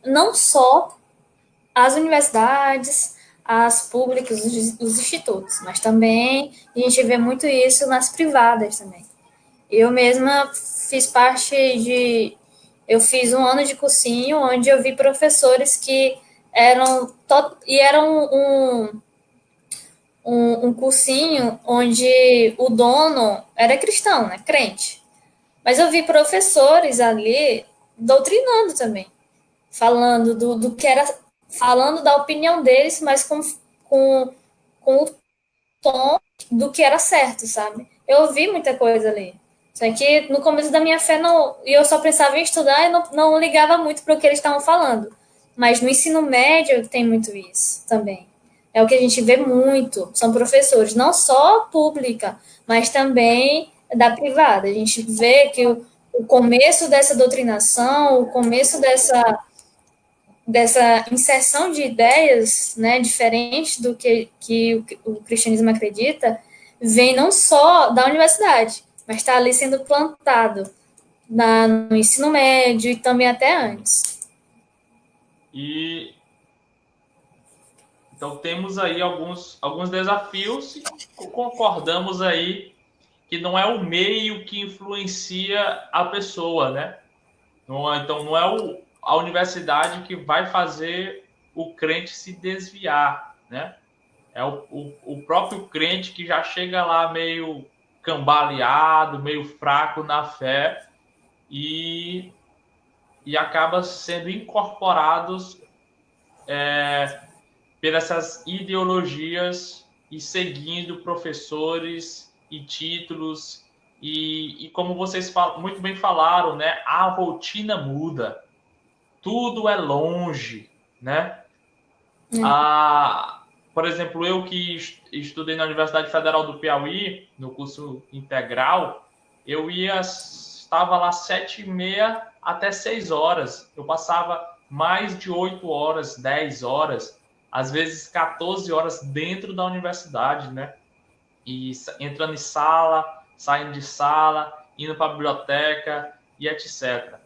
não só as universidades, as públicas, os institutos, mas também a gente vê muito isso nas privadas também. Eu mesma fiz parte de... Eu fiz um ano de cursinho onde eu vi professores que eram um cursinho onde o dono era cristão, né, crente. Mas eu vi professores ali doutrinando também, falando do que era, falando da opinião deles, mas com o tom do que era certo, sabe? Eu ouvi muita coisa ali. Só que no começo da minha fé eu só pensava em estudar e não ligava muito para o que eles estavam falando. Mas no ensino médio tem muito isso também. É o que a gente vê muito. São professores, não só pública, mas também da privada. A gente vê que o começo dessa doutrinação, o começo dessa inserção de ideias, né, diferentes do que o cristianismo acredita, vem não só da universidade, mas está ali sendo plantado no ensino médio e também até antes. E então temos aí alguns desafios e concordamos aí que não é o meio que influencia a pessoa, né? Então não é a universidade que vai fazer o crente se desviar, né? É o próprio crente que já chega lá meio cambaleado, meio fraco na fé e acaba sendo incorporados pelas essas ideologias e seguindo professores e títulos e como vocês muito bem falaram, né? A rotina muda, tudo é longe, né? Por exemplo, eu que estudei na Universidade Federal do Piauí, no curso integral, estava lá 7h30 até 6 horas. Eu passava mais de 8 horas, 10 horas, às vezes 14 horas dentro da universidade, né? E entrando em sala, saindo de sala, indo para a biblioteca e etc.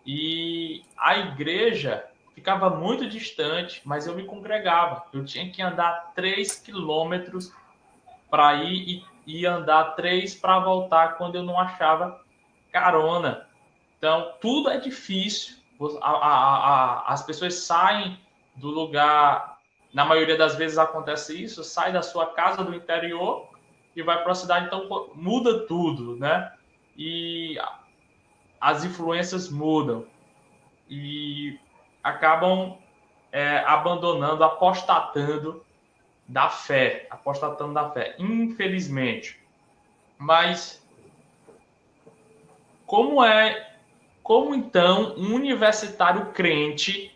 E a igreja ficava muito distante, mas eu me congregava. Eu tinha que andar 3 quilômetros para ir e andar 3 para voltar quando eu não achava carona. Então, tudo é difícil. As pessoas saem do lugar, na maioria das vezes acontece isso, sai da sua casa do interior e vai para a cidade, então muda tudo, né? E as influências mudam e acabam abandonando, apostatando da fé, infelizmente. Mas como então um universitário crente,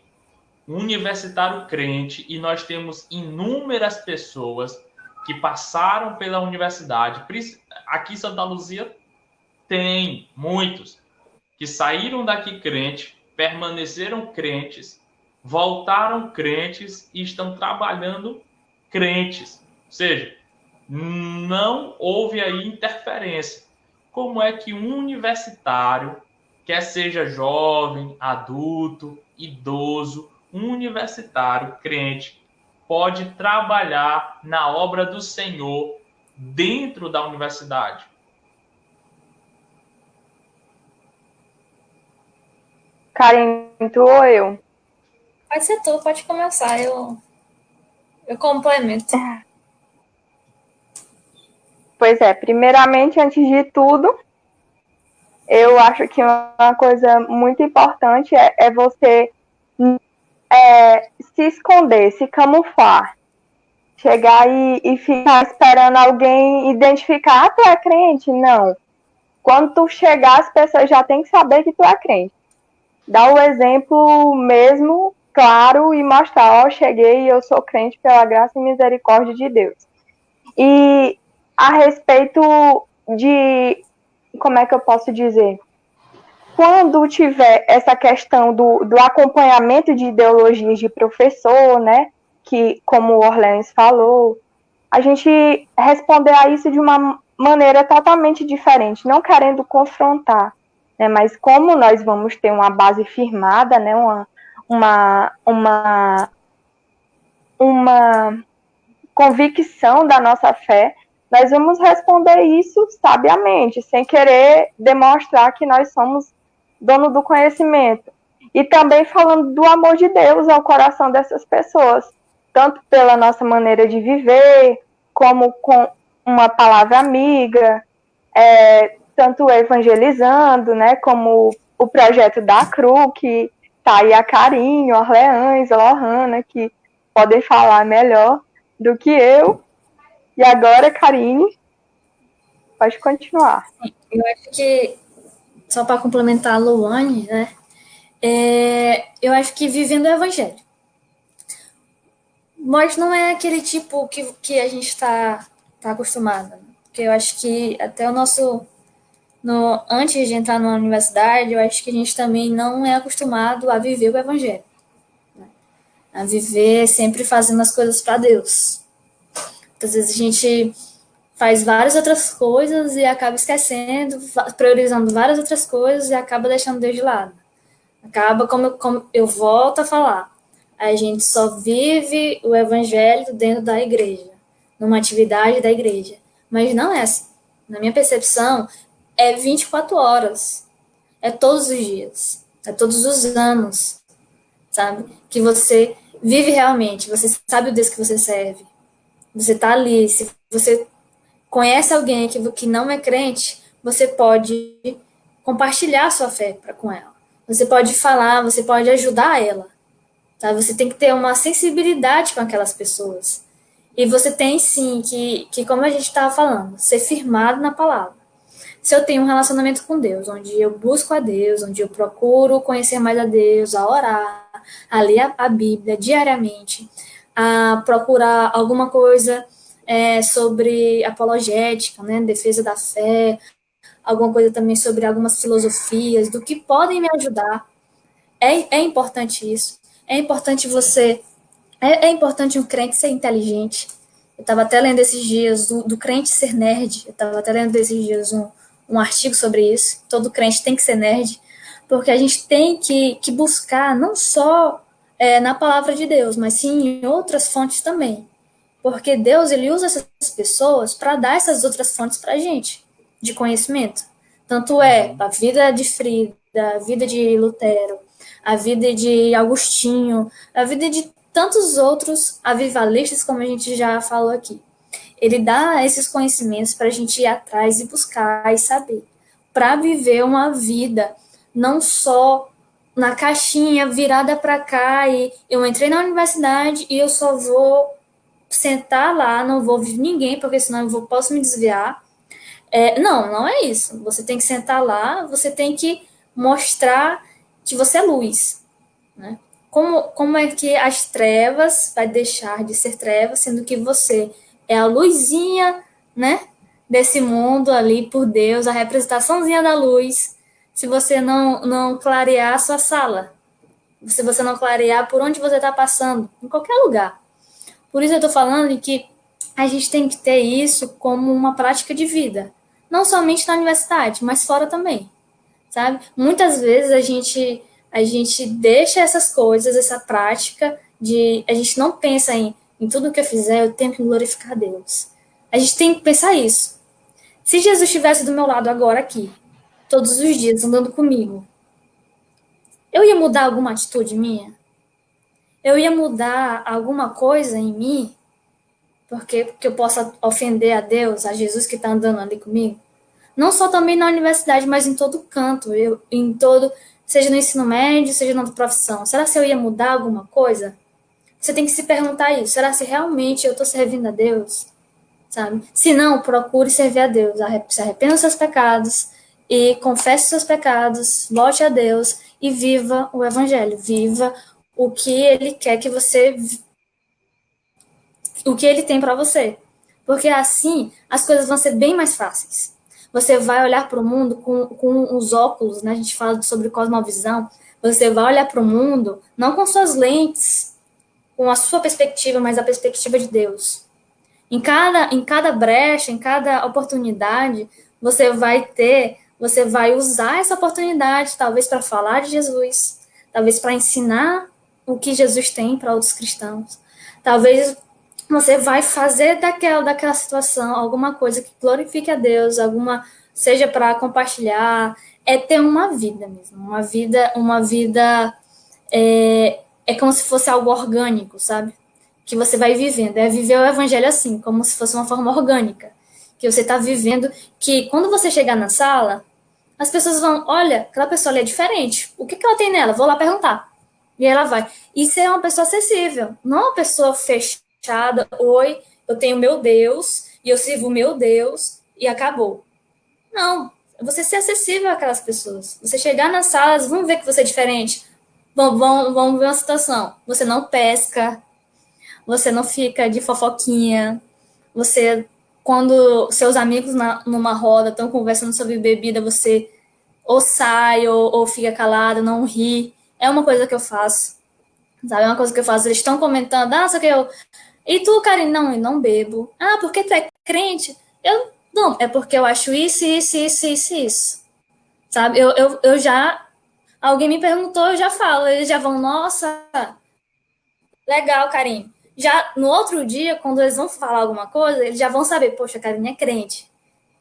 e nós temos inúmeras pessoas que passaram pela universidade, aqui em Santa Luzia tem muitos, que saíram daqui crente, permaneceram crentes, voltaram crentes e estão trabalhando crentes. Ou seja, não houve aí interferência. Como é que um universitário, quer seja jovem, adulto, idoso, um universitário crente, pode trabalhar na obra do Senhor dentro da universidade? Karen, tu ou eu? Pode ser tu, pode começar, eu complemento. Pois é, primeiramente, antes de tudo, eu acho que uma coisa muito importante é você se esconder, se camuflar. Chegar e ficar esperando alguém identificar, tu é crente? Não. Quando tu chegar, as pessoas já têm que saber que tu é crente. Dá o exemplo mesmo, claro, e mostrar, ó, cheguei e eu sou crente pela graça e misericórdia de Deus. E a respeito de, como é que eu posso dizer? Quando tiver essa questão do acompanhamento de ideologias de professor, né, que, como o Orleans falou, a gente responder a isso de uma maneira totalmente diferente, não querendo confrontar, né, mas como nós vamos ter uma base firmada, né, uma convicção da nossa fé, nós vamos responder isso sabiamente, sem querer demonstrar que nós somos dono do conhecimento. E também falando do amor de Deus ao coração dessas pessoas, tanto pela nossa maneira de viver, como com uma palavra amiga, tanto evangelizando, né, como o projeto da CRU, que tá aí a Carinho, a Orleans, a Lohana, que podem falar melhor do que eu. E agora, Karine, pode continuar. Eu acho que, só para complementar a Luane, né, eu acho que vivendo o evangelho. Mas não é aquele tipo que a gente está acostumado. Porque eu acho que até o nosso... antes de entrar na universidade, eu acho que a gente também não é acostumado a viver o evangelho. Né? A viver sempre fazendo as coisas para Deus. Às vezes a gente faz várias outras coisas e acaba esquecendo, priorizando várias outras coisas e acaba deixando Deus de lado. Acaba, como eu volto a falar, a gente só vive o evangelho dentro da igreja, numa atividade da igreja. Mas não é assim. Na minha percepção, é 24 horas. É todos os dias. É todos os anos. Sabe? Que você vive realmente. Você sabe o Deus que você serve. Você está ali. Se você conhece alguém que não é crente, você pode compartilhar a sua fé com ela. Você pode falar, você pode ajudar ela. Tá? Você tem que ter uma sensibilidade com aquelas pessoas. E você tem, sim, que como a gente estava falando, ser firmado na palavra. Se eu tenho um relacionamento com Deus, onde eu busco a Deus, onde eu procuro conhecer mais a Deus, a orar, a ler a Bíblia diariamente, a procurar alguma coisa sobre apologética, né, defesa da fé, alguma coisa também sobre algumas filosofias, do que podem me ajudar. É importante isso. É importante é importante um crente ser inteligente. Eu estava até lendo esses dias do crente ser nerd. Eu estava até lendo esses dias um artigo sobre isso. Todo crente tem que ser nerd, porque a gente tem que buscar não só na palavra de Deus, mas sim em outras fontes também. Porque Deus, ele usa essas pessoas para dar essas outras fontes para a gente, de conhecimento. Tanto a vida de Frida, a vida de Lutero, a vida de Agostinho, a vida de tantos outros avivalistas, como a gente já falou aqui. Ele dá esses conhecimentos para a gente ir atrás e buscar e saber, para viver uma vida não só na caixinha, virada para cá, e eu entrei na universidade e eu só vou sentar lá, não vou ouvir ninguém, porque senão posso me desviar. Não é isso. Você tem que sentar lá, você tem que mostrar que você é luz, né? Como é que as trevas vai deixar de ser trevas, sendo que você é a luzinha, né, desse mundo ali por Deus, a representaçãozinha da luz, se você não clarear a sua sala, se você não clarear por onde você está passando, em qualquer lugar. Por isso eu estou falando que a gente tem que ter isso como uma prática de vida, não somente na universidade, mas fora também, sabe? Muitas vezes a gente deixa essas coisas, essa prática a gente não pensa em tudo que eu fizer, eu tenho que glorificar a Deus. A gente tem que pensar isso. Se Jesus estivesse do meu lado agora aqui, todos os dias andando comigo, eu ia mudar alguma atitude minha? Eu ia mudar alguma coisa em mim porque eu possa ofender a Deus, a Jesus que está andando ali comigo? Não só também na universidade, mas em todo canto, seja no ensino médio, seja na profissão. Será que eu ia mudar alguma coisa? Você tem que se perguntar isso. Será que realmente eu estou servindo a Deus? Sabe? Se não, procure servir a Deus. Se arrependa dos seus pecados e confesse seus pecados, volte a Deus e viva o Evangelho. Viva o que Ele quer que você... o que Ele tem para você. Porque assim, as coisas vão ser bem mais fáceis. Você vai olhar para o mundo com os óculos, né? A gente fala sobre cosmovisão. Você vai olhar para o mundo não com suas lentes, com a sua perspectiva, mas a perspectiva de Deus. Em cada brecha, em cada oportunidade, você vai usar essa oportunidade, talvez para falar de Jesus, talvez para ensinar o que Jesus tem para outros cristãos. Talvez você vai fazer daquela situação alguma coisa que glorifique a Deus, seja para compartilhar, ter uma vida mesmo, uma vida é como se fosse algo orgânico, sabe? Que você vai vivendo, viver o evangelho assim, como se fosse uma forma orgânica, que você está vivendo, que quando você chegar na sala, as pessoas vão, olha, aquela pessoa ali é diferente, o que ela tem nela? Vou lá perguntar. E ela vai. Isso é uma pessoa acessível, não uma pessoa fechada, oi, eu tenho meu Deus, e eu sirvo o meu Deus, e acabou. Não, você ser acessível àquelas pessoas. Você chegar nas salas, vão ver que você é diferente. Vamos ver uma situação. Você não pesca, você não fica de fofoquinha, você, quando seus amigos numa roda estão conversando sobre bebida, você ou sai ou fica calado, não ri. É uma coisa que eu faço, sabe? É uma coisa que eu faço. Eles estão comentando, só que eu... E tu, Karine? Não, eu não bebo. Ah, porque tu é crente? Não, é porque eu acho isso. Sabe? Eu já... Alguém me perguntou, eu já falo. Eles já vão, nossa, legal, Karine. Já no outro dia, quando eles vão falar alguma coisa, eles já vão saber, poxa, a Karine é crente.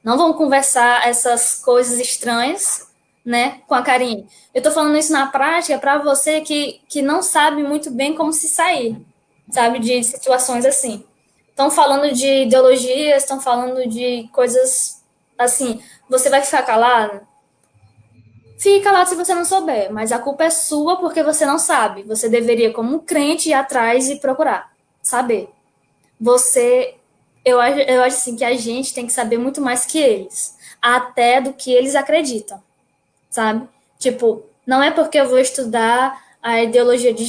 Não vão conversar essas coisas estranhas, né, com a Karine. Eu tô falando isso na prática para você que não sabe muito bem como se sair, sabe, de situações assim. Estão falando de ideologias, estão falando de coisas assim. Você vai ficar calado? Fica calado se você não souber, mas a culpa é sua porque você não sabe. Você deveria, como um crente, ir atrás e procurar saber. Eu acho assim que a gente tem que saber muito mais que eles, até do que eles acreditam, sabe? Tipo, não é porque eu vou estudar a ideologia de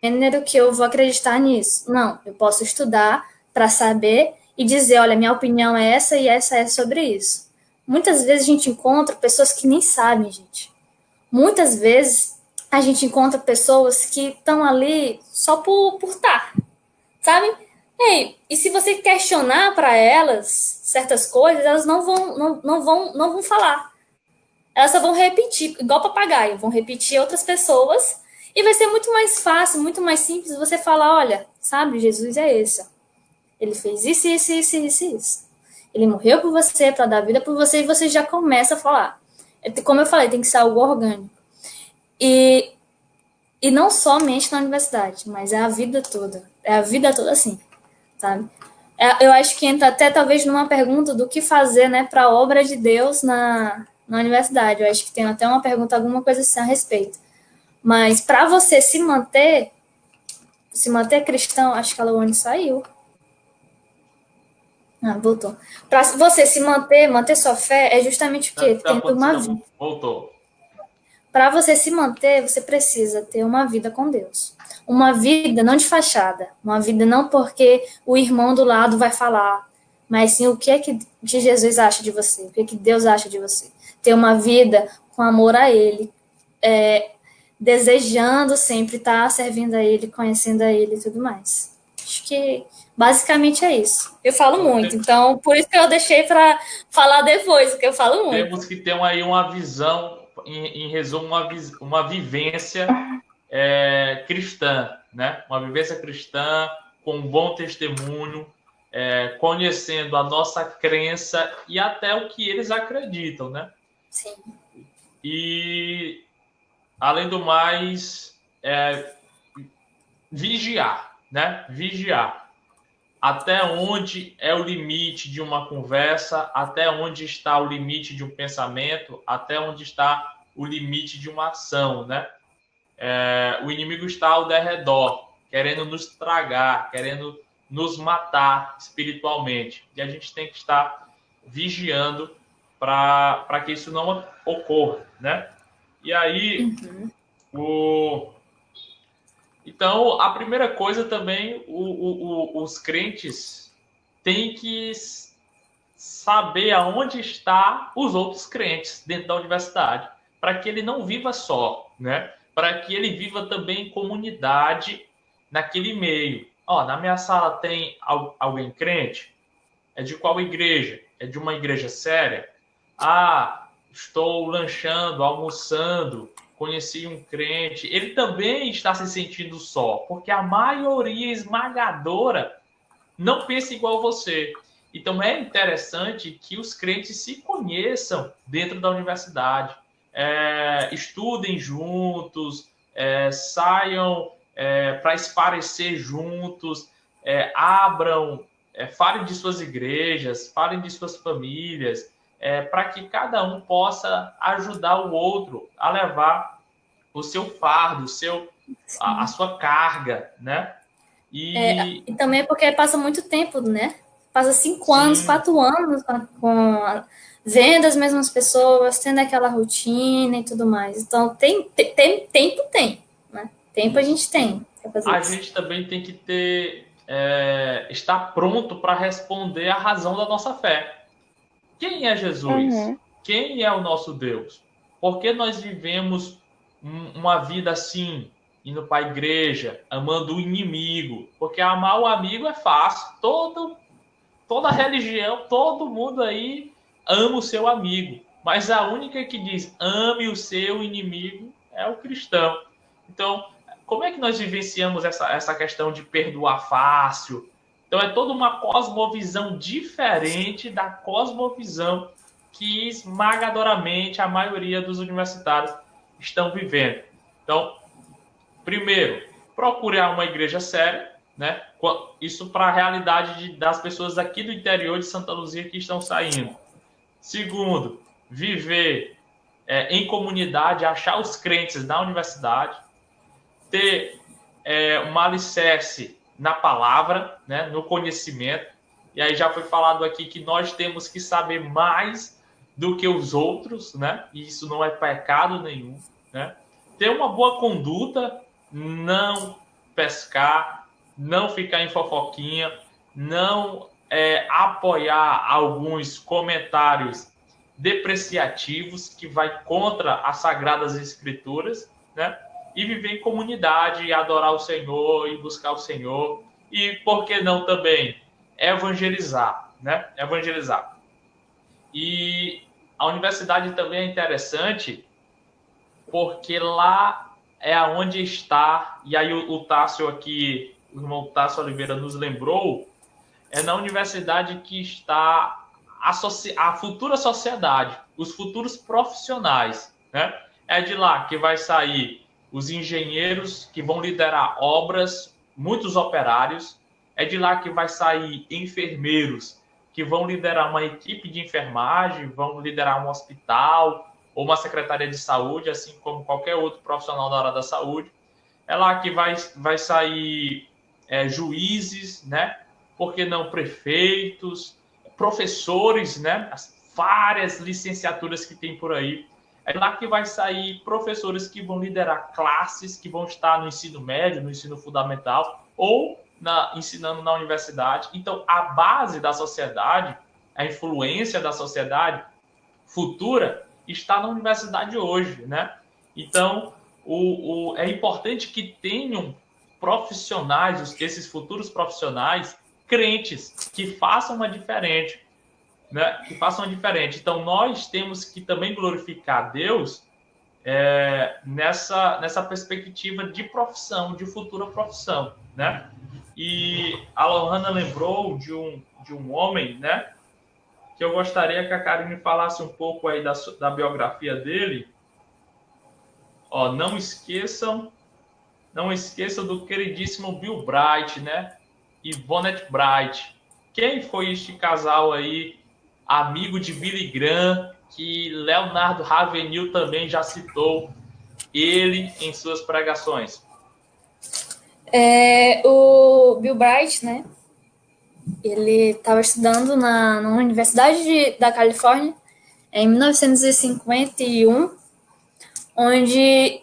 gênero que eu vou acreditar nisso. Não, eu posso estudar para saber e dizer, olha, minha opinião é essa e essa é sobre isso. Muitas vezes a gente encontra pessoas que nem sabem, gente. Muitas vezes a gente encontra pessoas que estão ali só por estar, sabe? E se você questionar para elas certas coisas, elas não vão falar. Elas só vão repetir, igual papagaio, vão repetir outras pessoas e vai ser muito mais fácil, muito mais simples você falar, olha, sabe, Jesus é esse. Ele fez isso. Ele morreu por você, para dar vida por você, e você já começa a falar. Como eu falei, tem que ser algo orgânico. E não somente na universidade, mas é a vida toda. É a vida toda assim, sabe? Eu acho que entra até talvez numa pergunta do que fazer, né, para a obra de Deus na universidade. Eu acho que tem até uma pergunta, alguma coisa assim a respeito. Mas para você se manter cristão, acho que a Luane saiu. Voltou. Para você se manter sua fé é justamente o quê? Tendo uma vida. Voltou. Para você se manter, você precisa ter uma vida com Deus. Uma vida não de fachada. Uma vida não porque o irmão do lado vai falar, mas sim o que é que Jesus acha de você, o que é que Deus acha de você. Ter uma vida com amor a Ele, desejando sempre estar servindo a Ele, conhecendo a Ele e tudo mais. Acho que basicamente é isso. Eu falo muito, então por isso que eu deixei para falar depois, porque eu falo muito. Temos que ter aí uma visão, em resumo, uma vivência cristã, né? Uma vivência cristã com um bom testemunho, conhecendo a nossa crença e até o que eles acreditam, né? Sim. E, além do mais, vigiar, né? Vigiar. Até onde é o limite de uma conversa, até onde está o limite de um pensamento, até onde está o limite de uma ação, né? O inimigo está ao derredor, querendo nos tragar, querendo nos matar espiritualmente. E a gente tem que estar vigiando para que isso não ocorra, né? E aí, então, a primeira coisa também, os crentes têm que saber aonde está os outros crentes dentro da universidade, para que ele não viva só, né? Para que ele viva também em comunidade naquele meio. Na minha sala tem alguém crente? É de qual igreja? É de uma igreja séria? Estou lanchando, almoçando, conheci um crente. Ele também está se sentindo só, porque a maioria esmagadora não pensa igual você. Então é interessante que os crentes se conheçam dentro da universidade, estudem juntos, saiam para esparecer juntos, abram, falem de suas igrejas, falem de suas famílias, para que cada um possa ajudar o outro a levar o seu fardo, a sua carga, né? E também porque passa muito tempo, né? Passa 5 anos, 4 anos vendo as mesmas pessoas, tendo aquela rotina e tudo mais. Então, tempo tem, né? Tempo a gente tem. A gente também tem que estar pronto para responder a razão da nossa fé. Quem é Jesus? Quem é o nosso Deus? Por que nós vivemos uma vida assim, indo para a igreja, amando o inimigo? Porque amar o amigo é fácil. Toda religião, todo mundo aí ama o seu amigo. Mas a única que diz ame o seu inimigo é o cristão. Então, como é que nós vivenciamos essa questão de perdoar fácil? Então, é toda uma cosmovisão diferente da cosmovisão que esmagadoramente a maioria dos universitários estão vivendo. Então, primeiro, procurar uma igreja séria, né? Isso para a realidade das pessoas aqui do interior de Santa Luzia que estão saindo. Segundo, viver em comunidade, achar os crentes na universidade, ter um alicerce na palavra, né, no conhecimento. E aí já foi falado aqui que nós temos que saber mais do que os outros, né? E isso não é pecado nenhum, né? Ter uma boa conduta, não pescar, não ficar em fofoquinha, não apoiar alguns comentários depreciativos que vai contra as Sagradas Escrituras, né? E viver em comunidade, e adorar o Senhor, e buscar o Senhor. E, por que não também, evangelizar, né? Evangelizar. E a universidade também é interessante, porque lá é onde está, e aí o Tássio aqui, o irmão Tássio Oliveira nos lembrou, é na universidade que está a futura sociedade, os futuros profissionais, né? É de lá que vai sair os engenheiros que vão liderar obras, muitos operários. É de lá que vai sair enfermeiros que vão liderar uma equipe de enfermagem, vão liderar um hospital ou uma secretaria de saúde, assim como qualquer outro profissional da área da saúde. É lá que vai sair juízes, né? Por que não prefeitos? professores, né? As várias licenciaturas que tem por aí. É lá que vai sair professores que vão liderar classes, que vão estar no ensino médio, no ensino fundamental, ou ensinando na universidade. Então, a base da sociedade, a influência da sociedade futura, está na universidade hoje, né? Então, é importante que tenham profissionais, esses futuros profissionais, crentes, que façam uma diferente, né? Que façam uma diferente. Então, nós temos que também glorificar a Deus nessa perspectiva de profissão, de futura profissão, né? E a Lohana lembrou de um homem, né? Que eu gostaria que a Karine falasse um pouco aí da biografia dele. Ó, não esqueçam do queridíssimo Bill Bright, né? E Vonnet Bright. Quem foi este casal aí, amigo de Billy Graham, que Leonardo Ravenhill também já citou ele em suas pregações? O Bill Bright, né? Ele estava estudando na Universidade da Califórnia em 1951, onde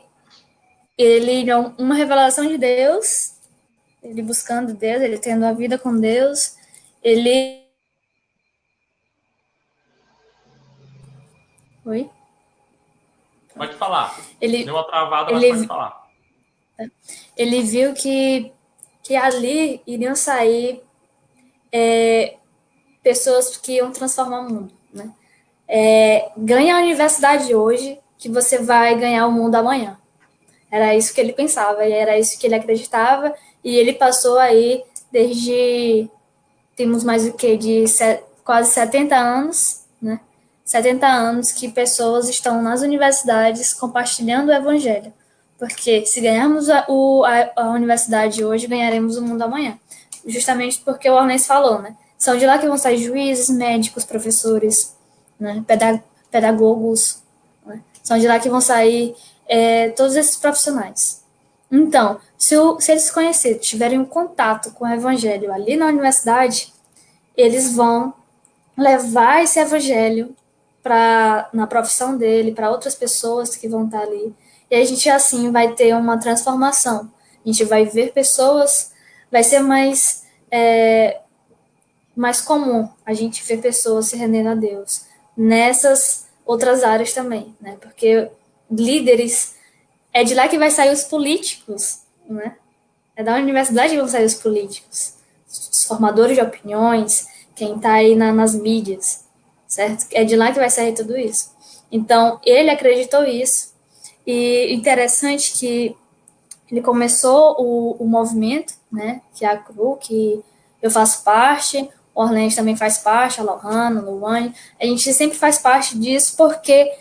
ele, uma revelação de Deus, ele buscando Deus, ele tendo a vida com Deus, ele... Oi? Pode falar. Ele, deu uma travada, mas pode falar. Ele viu que ali iriam sair pessoas que iam transformar o mundo, né? Ganha a universidade hoje, que você vai ganhar o mundo amanhã. Era isso que ele pensava, e era isso que ele acreditava, e ele passou aí desde... Temos mais o que? De quase 70 anos, né? 70 anos que pessoas estão nas universidades compartilhando o evangelho. Porque se ganharmos a universidade hoje, ganharemos o mundo amanhã. Justamente porque o Ornens falou, né? São de lá que vão sair juízes, médicos, professores, né? Pedagogos. Né? São de lá que vão sair todos esses profissionais. Então, se eles se conhecerem, tiverem um contato com o evangelho ali na universidade, eles vão levar esse evangelho na profissão dele, para outras pessoas que vão estar ali. E a gente, assim, vai ter uma transformação. A gente vai ver pessoas, vai ser mais comum a gente ver pessoas se rendendo a Deus nessas outras áreas também, né? Porque líderes, é de lá que vai sair os políticos, né? É da universidade que vão sair os políticos, os formadores de opiniões, quem está aí nas mídias, certo? É de lá que vai sair tudo isso. Então, ele acreditou isso, e interessante que ele começou o movimento, né, que é a CRU, que eu faço parte, o Orlando também faz parte, a Lohana, a Luane, a gente sempre faz parte disso porque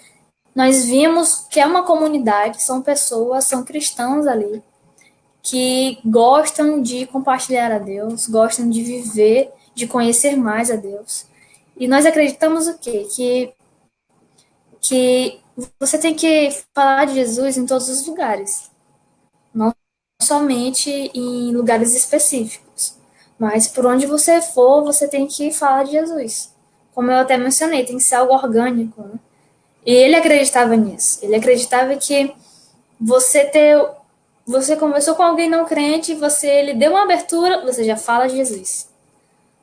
nós vimos que é uma comunidade, são pessoas, são cristãos ali, que gostam de compartilhar a Deus, gostam de viver, de conhecer mais a Deus. E nós acreditamos o quê? Que você tem que falar de Jesus em todos os lugares. Não somente em lugares específicos. Mas por onde você for, você tem que falar de Jesus. Como eu até mencionei, tem que ser algo orgânico, né? E ele acreditava nisso. Ele acreditava que você conversou com alguém não crente, ele deu uma abertura, você já fala de Jesus.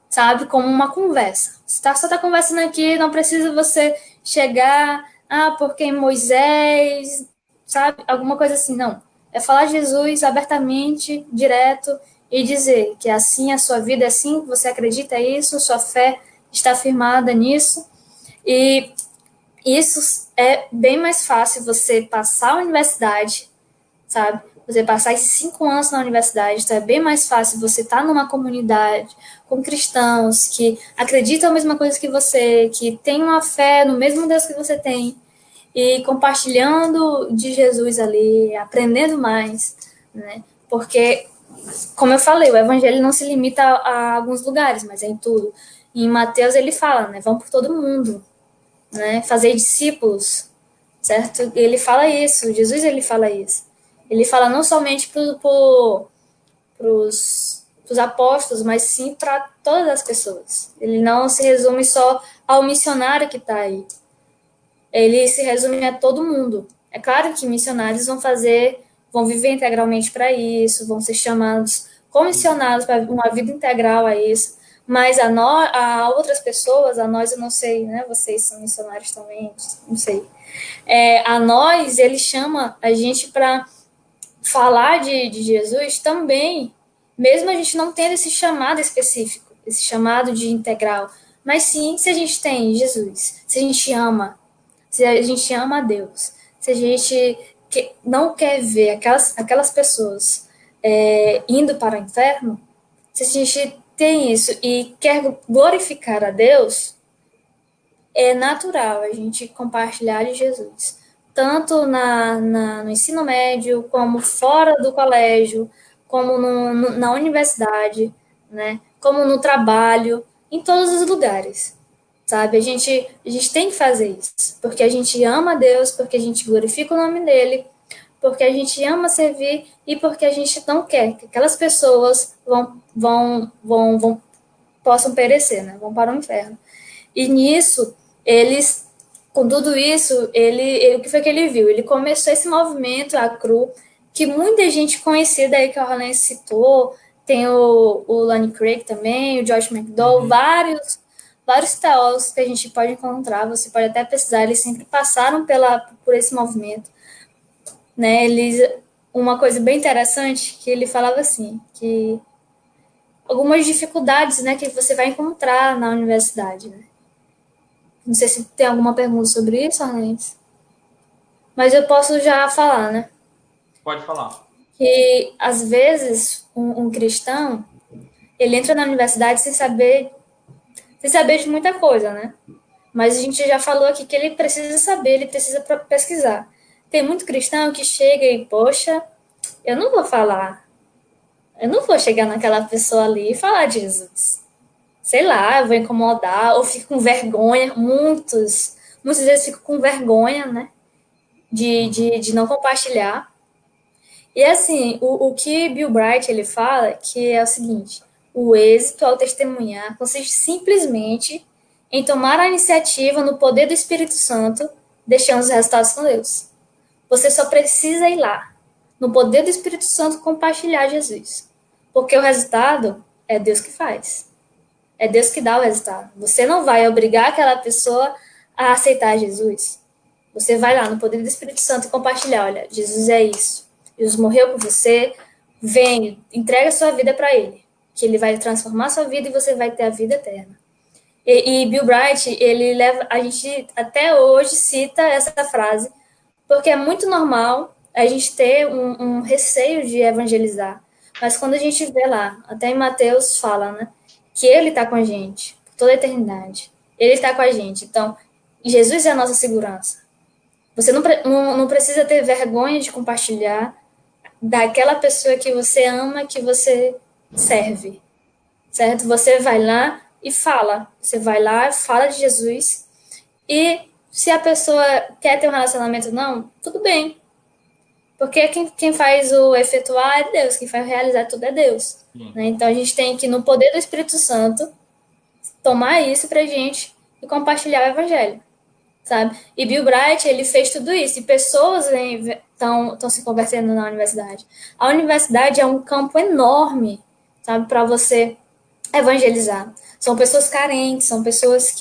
Sabe? Como uma conversa. Você só está conversando aqui, não precisa você chegar, porque Moisés, sabe? Alguma coisa assim, não. É falar de Jesus abertamente, direto, e dizer que assim a sua vida é assim, você acredita nisso, sua fé está firmada nisso, e isso é bem mais fácil você passar a universidade, sabe? Você passar esses 5 anos na universidade, então é bem mais fácil você estar numa comunidade com cristãos que acreditam a mesma coisa que você, que têm uma fé no mesmo Deus que você tem, e compartilhando de Jesus ali, aprendendo mais, né? Porque, como eu falei, o evangelho não se limita a alguns lugares, mas é em tudo. E em Mateus ele fala, né? Vão por todo mundo, né? Fazer discípulos, certo? Ele fala isso, Jesus ele fala isso. Ele fala não somente para os apóstolos, mas sim para todas as pessoas. Ele não se resume só ao missionário que está aí. Ele se resume a todo mundo. É claro que missionários vão viver integralmente para isso, vão ser chamados, comissionados para uma vida integral a isso, mas a outras pessoas, a nós eu não sei, né? Vocês são missionários também, não sei. A nós, ele chama a gente para falar de Jesus também, mesmo a gente não tendo esse chamado específico, esse chamado de integral, mas sim, se a gente tem Jesus, se a gente ama a Deus, se a gente não quer ver aquelas pessoas indo para o inferno, se a gente tem isso e quer glorificar a Deus, é natural a gente compartilhar de Jesus. Tanto no ensino médio, como fora do colégio, como na universidade, né? Como no trabalho, em todos os lugares. Sabe? A gente tem que fazer isso, porque a gente ama a Deus, porque a gente glorifica o nome dele, porque a gente ama servir e porque a gente não quer que aquelas pessoas possam perecer, né? Vão para o inferno. E nisso, com tudo isso, o que foi que ele viu? Ele começou esse movimento, a CRU, que muita gente conhecida aí que a Orlando citou, tem o Lonnie Craig também, o George McDowell, vários teólogos que a gente pode encontrar, você pode até pesquisar, eles sempre passaram por esse movimento. Né? Uma coisa bem interessante, que ele falava assim, que algumas dificuldades, né, que você vai encontrar na universidade. Né? Não sei se tem alguma pergunta sobre isso, Arlendes. Mas eu posso já falar, né? Pode falar. Que, às vezes, um cristão, ele entra na universidade sem saber de muita coisa, né? Mas a gente já falou aqui que ele precisa saber, ele precisa pesquisar. Tem muito cristão que chega e, poxa, eu não vou chegar naquela pessoa ali e falar de Jesus. Sei lá, eu vou incomodar, ou fico com vergonha, muitas vezes fico com vergonha, né, de não compartilhar. E assim, o que Bill Bright ele fala, que é o seguinte, o êxito ao testemunhar consiste simplesmente em tomar a iniciativa no poder do Espírito Santo, deixando os resultados com Deus. Você só precisa ir lá, no poder do Espírito Santo, compartilhar Jesus. Porque o resultado é Deus que faz. É Deus que dá o resultado. Você não vai obrigar aquela pessoa a aceitar Jesus. Você vai lá no poder do Espírito Santo e compartilhar. Olha, Jesus é isso. Jesus morreu por você. Vem, entrega a sua vida para Ele. Que Ele vai transformar a sua vida e você vai ter a vida eterna. E Bill Bright, a gente até hoje cita essa frase, porque é muito normal a gente ter um receio de evangelizar. Mas quando a gente vê lá, até em Mateus fala, né, que Ele está com a gente, por toda a eternidade. Ele está com a gente. Então, Jesus é a nossa segurança. Você não precisa ter vergonha de compartilhar daquela pessoa que você ama, que você serve. Certo? Você vai lá e fala. Você vai lá, fala de Jesus. E se a pessoa quer ter um relacionamento ou não, tudo bem. Porque quem faz o efetuar é Deus, quem faz realizar tudo é Deus. Né? Então a gente tem que, no poder do Espírito Santo, tomar isso pra gente e compartilhar o evangelho. Sabe? E Bill Bright, ele fez tudo isso. E pessoas estão se convertendo na universidade. A universidade é um campo enorme, sabe, para você evangelizar. São pessoas carentes, são pessoas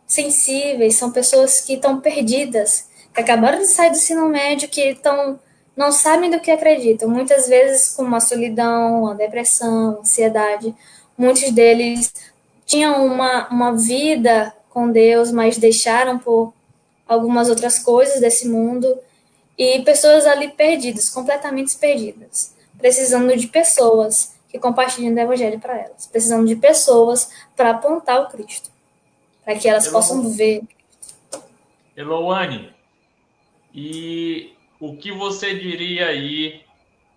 sensíveis, são pessoas que estão perdidas, que acabaram de sair do ensino médio, que não sabem do que acreditam. Muitas vezes com uma solidão, uma depressão, ansiedade. Muitos deles tinham uma vida com Deus, mas deixaram por algumas outras coisas desse mundo. E pessoas ali perdidas, completamente perdidas, precisando de pessoas que compartilhem o evangelho para elas, precisando de pessoas para apontar o Cristo, para que elas possam ver. Eloane, e o que você diria aí,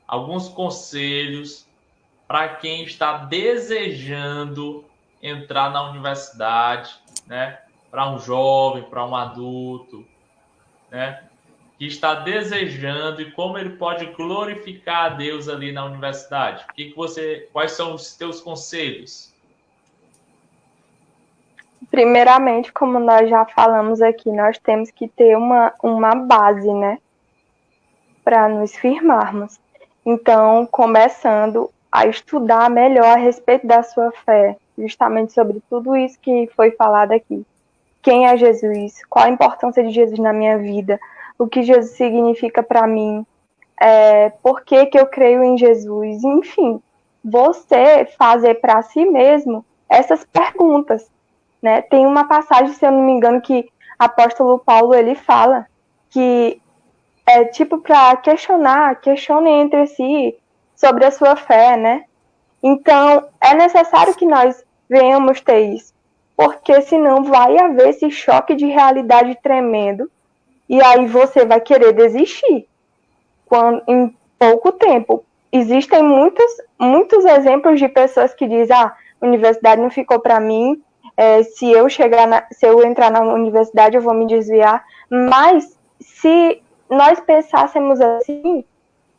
alguns conselhos para quem está desejando entrar na universidade, né? Para um jovem, para um adulto, né? Que está desejando e como ele pode glorificar a Deus ali na universidade? Quais são os teus conselhos? Primeiramente, como nós já falamos aqui, nós temos que ter uma base, né? Para nos firmarmos. Então, começando a estudar melhor a respeito da sua fé, justamente sobre tudo isso que foi falado aqui. Quem é Jesus? Qual a importância de Jesus na minha vida? O que Jesus significa para mim? Por que eu creio em Jesus? Enfim, você fazer para si mesmo essas perguntas, né? Tem uma passagem, se eu não me engano, que o apóstolo Paulo ele fala que é tipo para questionem entre si sobre a sua fé, né? Então, é necessário que nós venhamos ter isso, porque senão vai haver esse choque de realidade tremendo, e aí você vai querer desistir em pouco tempo. Existem muitos exemplos de pessoas que dizem, a universidade não ficou para mim, se eu entrar na universidade eu vou me desviar, mas se nós pensássemos assim,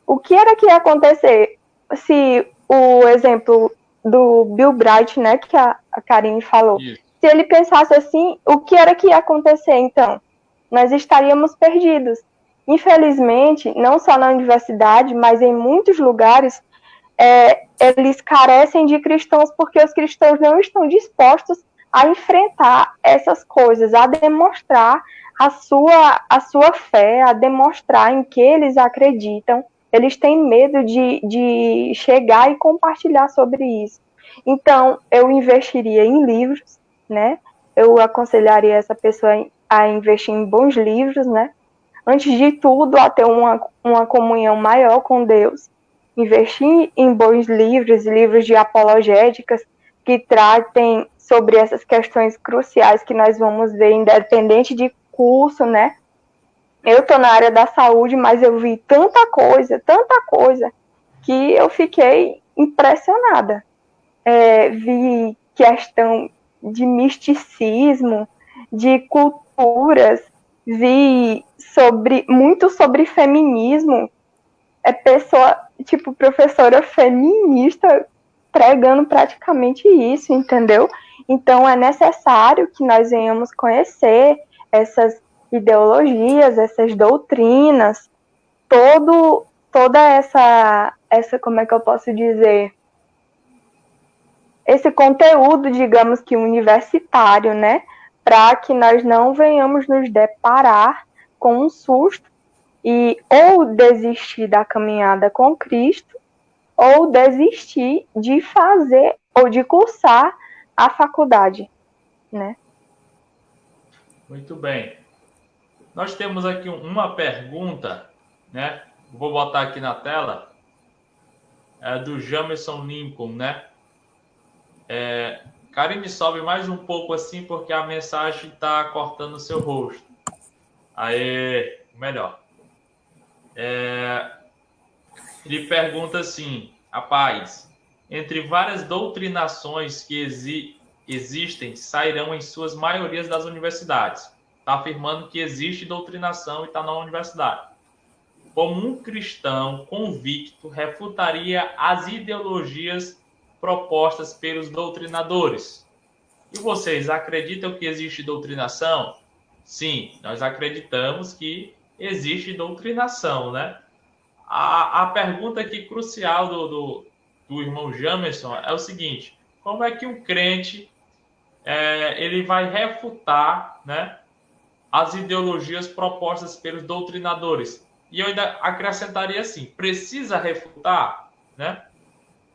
o que era que ia acontecer se o exemplo do Bill Bright, né, que a Karine falou, Isso. se ele pensasse assim, o que era que ia acontecer então? Nós estaríamos perdidos. Infelizmente, não só na universidade, mas em muitos lugares, eles carecem de cristãos porque os cristãos não estão dispostos a enfrentar essas coisas, a demonstrar a sua fé, a demonstrar em que eles acreditam. Eles têm medo de chegar e compartilhar sobre isso. Então, eu investiria em livros, né? Eu aconselharia essa pessoa a investir em bons livros, né? Antes de tudo, a ter uma comunhão maior com Deus. Investir em bons livros de apologéticas, que tratem sobre essas questões cruciais que nós vamos ver, independente de curso, né? Eu estou na área da saúde, mas eu vi tanta coisa, que eu fiquei impressionada. Vi questão de misticismo, de culturas, vi muito sobre feminismo, professora feminista pregando praticamente isso, entendeu? Então é necessário que nós venhamos conhecer essas ideologias, essas doutrinas, toda essa, como é que eu posso dizer, esse conteúdo, digamos que universitário, né? Para que nós não venhamos nos deparar com um susto e ou desistir da caminhada com Cristo, ou desistir de fazer ou de cursar a faculdade, né? Muito bem. Nós temos aqui uma pergunta, né? Vou botar aqui na tela. É do Jamerson Lincoln, né? Karine, sobe mais um pouco assim, porque a mensagem está cortando o seu rosto. Aê, melhor. Ele pergunta assim, rapaz, entre várias doutrinações que existem, sairão em suas maiorias das universidades. Está afirmando que existe doutrinação e está na universidade. Como um cristão convicto refutaria as ideologias propostas pelos doutrinadores. E vocês acreditam que existe doutrinação? Sim, nós acreditamos que existe doutrinação, né? A pergunta aqui crucial do irmão Jamerson é o seguinte: como é que um crente ele vai refutar, né, as ideologias propostas pelos doutrinadores? E eu ainda acrescentaria assim: precisa refutar, né?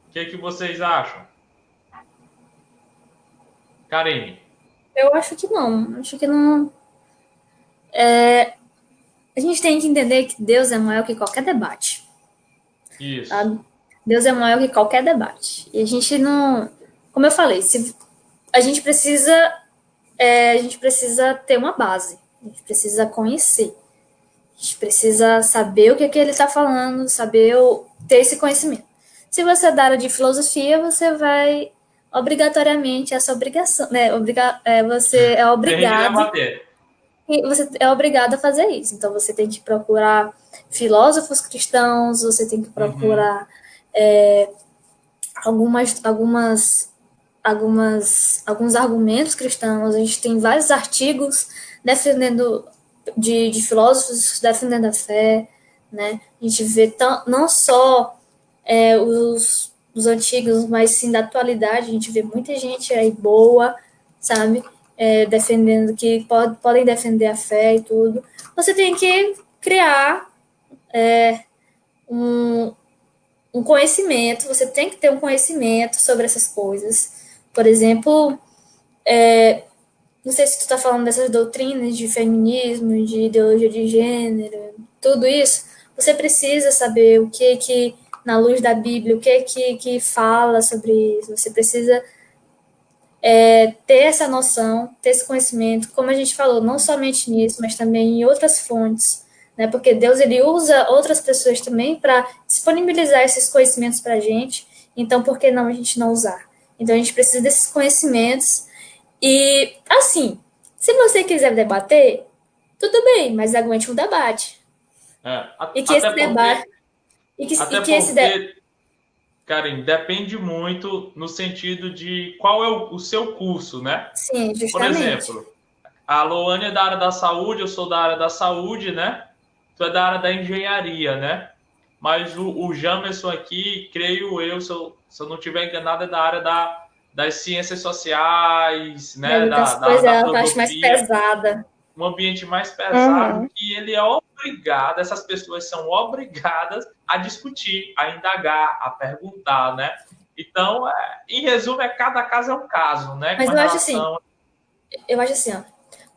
O que vocês acham? Karine? Eu acho que não. Acho que não. A gente tem que entender que Deus é maior que qualquer debate. Isso. Tá? Deus é maior que qualquer debate. E a gente não. Como eu falei, a gente precisa ter uma base. A gente precisa conhecer. A gente precisa saber o que ele está falando, ter esse conhecimento. Se você é da área de filosofia, você vai obrigatoriamente, essa obrigação, né? Você é obrigado. E você é obrigado a fazer isso. Então, você tem que procurar filósofos cristãos, você tem que procurar algumas alguns argumentos cristãos, a gente tem vários artigos defendendo de filósofos defendendo a fé, né? A gente vê não só os antigos, mas sim da atualidade, a gente vê muita gente aí boa, sabe? Defendendo que podem defender a fé e tudo. Você tem que criar um conhecimento, você tem que ter um conhecimento sobre essas coisas. Por exemplo, não sei se tu está falando dessas doutrinas de feminismo, de ideologia de gênero, tudo isso, você precisa saber o que na luz da Bíblia, o que fala sobre isso, você precisa ter essa noção, ter esse conhecimento, como a gente falou, não somente nisso, mas também em outras fontes, né? Porque Deus ele usa outras pessoas também para disponibilizar esses conhecimentos para a gente, então por que não a gente não usar? Então a gente precisa desses conhecimentos e, assim, se você quiser debater, tudo bem, mas aguente um debate. E que esse debate... Karen, depende muito no sentido de qual é o seu curso, né? Sim, justamente. Por exemplo, a Loane é da área da saúde, eu sou da área da saúde, né? Tu é da área da engenharia, né? Mas o Jamerson aqui, creio eu, se eu não estiver enganado, é da área das ciências sociais, né? Da parte mais pesada. Um ambiente mais pesado, e ele é obrigado, essas pessoas são obrigadas a discutir, a indagar, a perguntar, né? Então, em resumo, cada caso é um caso, né? Mas eu acho assim, ó,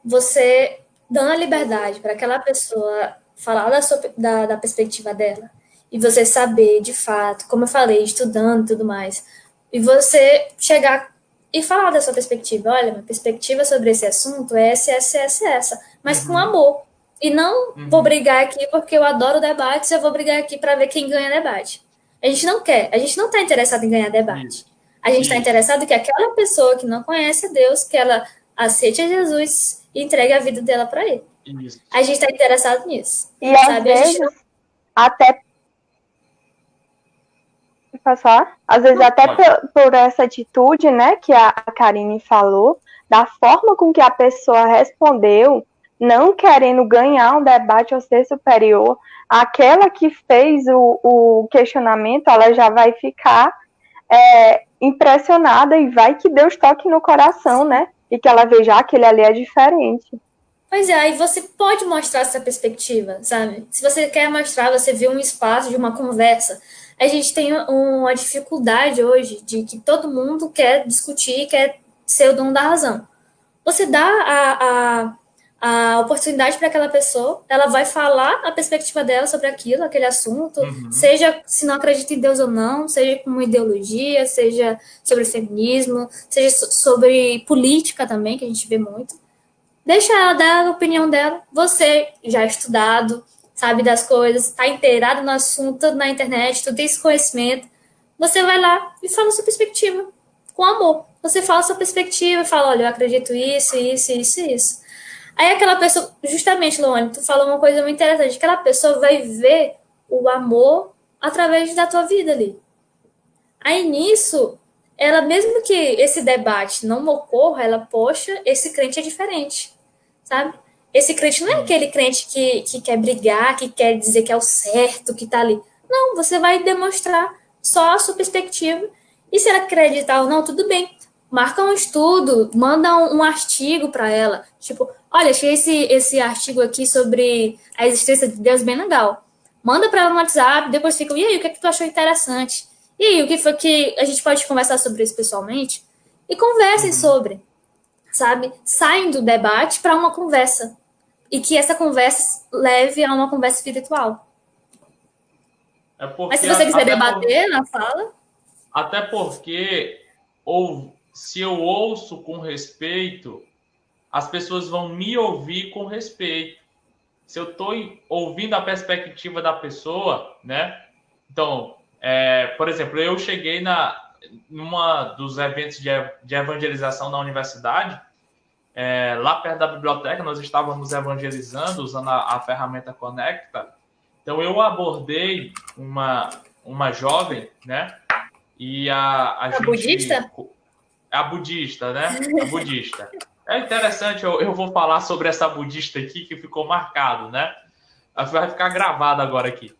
você dando a liberdade para aquela pessoa falar da perspectiva dela, e você saber, de fato, como eu falei, estudando e tudo mais, e você chegar e falar da sua perspectiva. Olha, minha perspectiva sobre esse assunto é essa, mas com amor. E não vou brigar aqui porque eu adoro debates, eu vou brigar aqui para ver quem ganha debate. A gente não está interessado em ganhar debate. A gente está interessado que aquela pessoa que não conhece a Deus, que ela aceite a Jesus e entregue a vida dela para ele. Isso. A gente está interessado nisso. E às vezes, até por essa atitude, né, que a Karine falou, da forma com que a pessoa respondeu, não querendo ganhar um debate ou ser superior, aquela que fez o questionamento, ela já vai ficar impressionada e vai que Deus toque no coração, né, e que ela veja que aquele ali é diferente. Pois é, aí você pode mostrar essa perspectiva, sabe? Se você quer mostrar, você vê um espaço de uma conversa. A gente tem uma dificuldade hoje de que todo mundo quer discutir, quer ser o dono da razão. Você dá a oportunidade para aquela pessoa, ela vai falar a perspectiva dela sobre aquele assunto, seja se não acredita em Deus ou não, seja com uma ideologia, seja sobre feminismo, seja sobre política também, que a gente vê muito. Deixa ela dar a opinião dela. Você já estudado, sabe das coisas, está inteirado no assunto na internet, tu tem esse conhecimento, você vai lá e fala a sua perspectiva, com amor. Você fala a sua perspectiva e fala, olha, eu acredito isso. Aí aquela pessoa, justamente, Luane, tu falou uma coisa muito interessante, aquela pessoa vai ver o amor através da tua vida ali. Aí nisso, ela, mesmo que esse debate não ocorra, ela, poxa, esse crente é diferente, sabe? Esse crente não é aquele crente que quer brigar, que quer dizer que é o certo, que tá ali. Não, você vai demonstrar só a sua perspectiva. E se ela acreditar ou não, tudo bem. Marca um estudo, manda um artigo para ela. Tipo, olha, achei esse artigo aqui sobre a existência de Deus bem legal. Manda para ela no WhatsApp, depois fica, e aí, o que é que tu achou interessante? E aí, o que foi que a gente pode conversar sobre isso pessoalmente? E conversem sobre, sabe? Saem do debate para uma conversa. E que essa conversa leve a uma conversa espiritual. Mas se você quiser debater na fala... Até porque, se eu ouço com respeito, as pessoas vão me ouvir com respeito. Se eu estou ouvindo a perspectiva da pessoa, né? Então, por exemplo, eu cheguei numa dos eventos de evangelização na universidade, lá perto da biblioteca, nós estávamos evangelizando usando a ferramenta Conecta. Então, eu abordei uma jovem, né? E a gente... budista? A budista, né? A budista. É interessante, eu vou falar sobre essa budista aqui que ficou marcado, né? Vai ficar gravado agora aqui.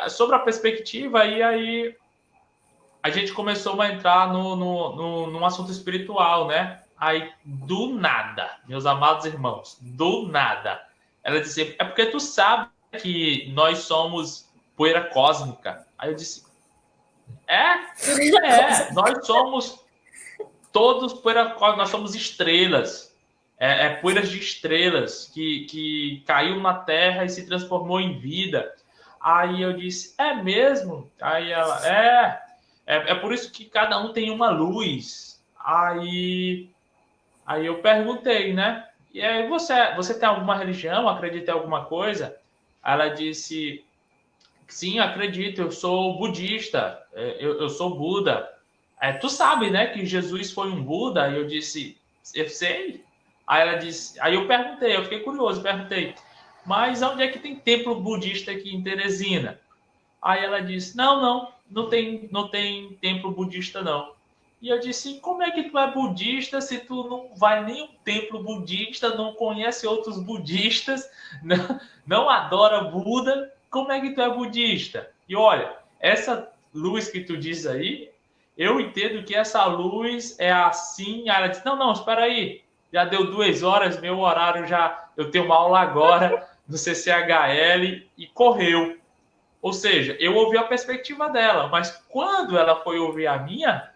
Sobre a perspectiva, e aí a gente começou a entrar num assunto espiritual, né? Aí, do nada, meus amados irmãos, do nada, ela disse, é porque tu sabe que nós somos poeira cósmica. Aí eu disse, nós somos todos poeira cósmica, nós somos estrelas. Poeiras de estrelas que caiu na Terra e se transformou em vida. Aí eu disse, é mesmo? Aí ela, é por isso que cada um tem uma luz. Aí eu perguntei, né? E aí, você tem alguma religião? Acredita em alguma coisa? Ela disse, sim, acredito, eu sou budista, eu sou Buda. Tu sabe, né, que Jesus foi um Buda? E eu disse, eu sei. Aí ela disse, aí eu perguntei, eu fiquei curioso, perguntei, mas onde é que tem templo budista aqui em Teresina? Aí ela disse, não tem templo budista não. E eu disse, como é que tu é budista se tu não vai nem um templo budista, não conhece outros budistas, não adora Buda, como é que tu é budista? E olha, essa luz que tu diz aí, eu entendo que essa luz é assim. Aí ela disse, não, espera aí, já deu 2 horas, meu horário eu tenho uma aula agora no CCHL e correu. Ou seja, eu ouvi a perspectiva dela, mas quando ela foi ouvir a minha,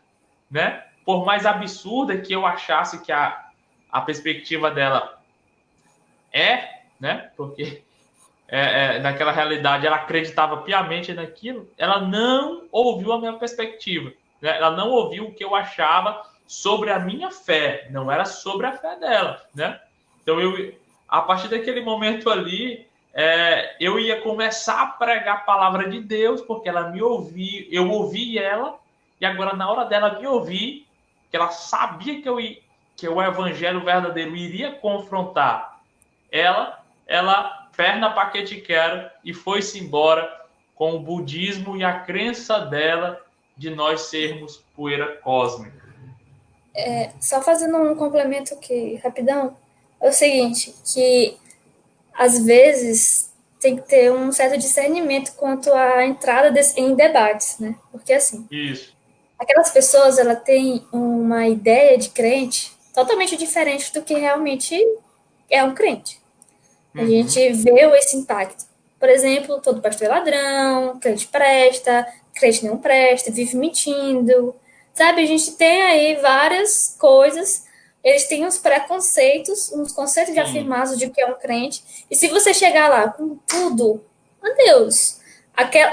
né? Por mais absurda que eu achasse que a perspectiva dela né? Porque naquela realidade ela acreditava piamente naquilo, ela não ouviu a minha perspectiva, né? Ela não ouviu o que eu achava sobre a minha fé, não era sobre a fé dela, né? Então a partir daquele momento ali, eu ia começar a pregar a palavra de Deus, porque ela me ouvia, eu ouvi ela. E agora, na hora dela me ouvir, que ela sabia que o evangelho verdadeiro iria confrontar ela perna para que te quero, e foi-se embora com o budismo e a crença dela de nós sermos poeira cósmica. Só fazendo um complemento aqui, rapidão, é o seguinte, que às vezes tem que ter um certo discernimento quanto à entrada em debates, né? Porque assim, isso. Aquelas pessoas, ela têm uma ideia de crente totalmente diferente do que realmente é um crente. A gente vê esse impacto. Por exemplo, todo pastor é ladrão, crente presta, crente não presta, vive mentindo. Sabe, a gente tem aí várias coisas, eles têm uns preconceitos, uns conceitos de afirmados de que é um crente, e se você chegar lá com tudo, meu Deus,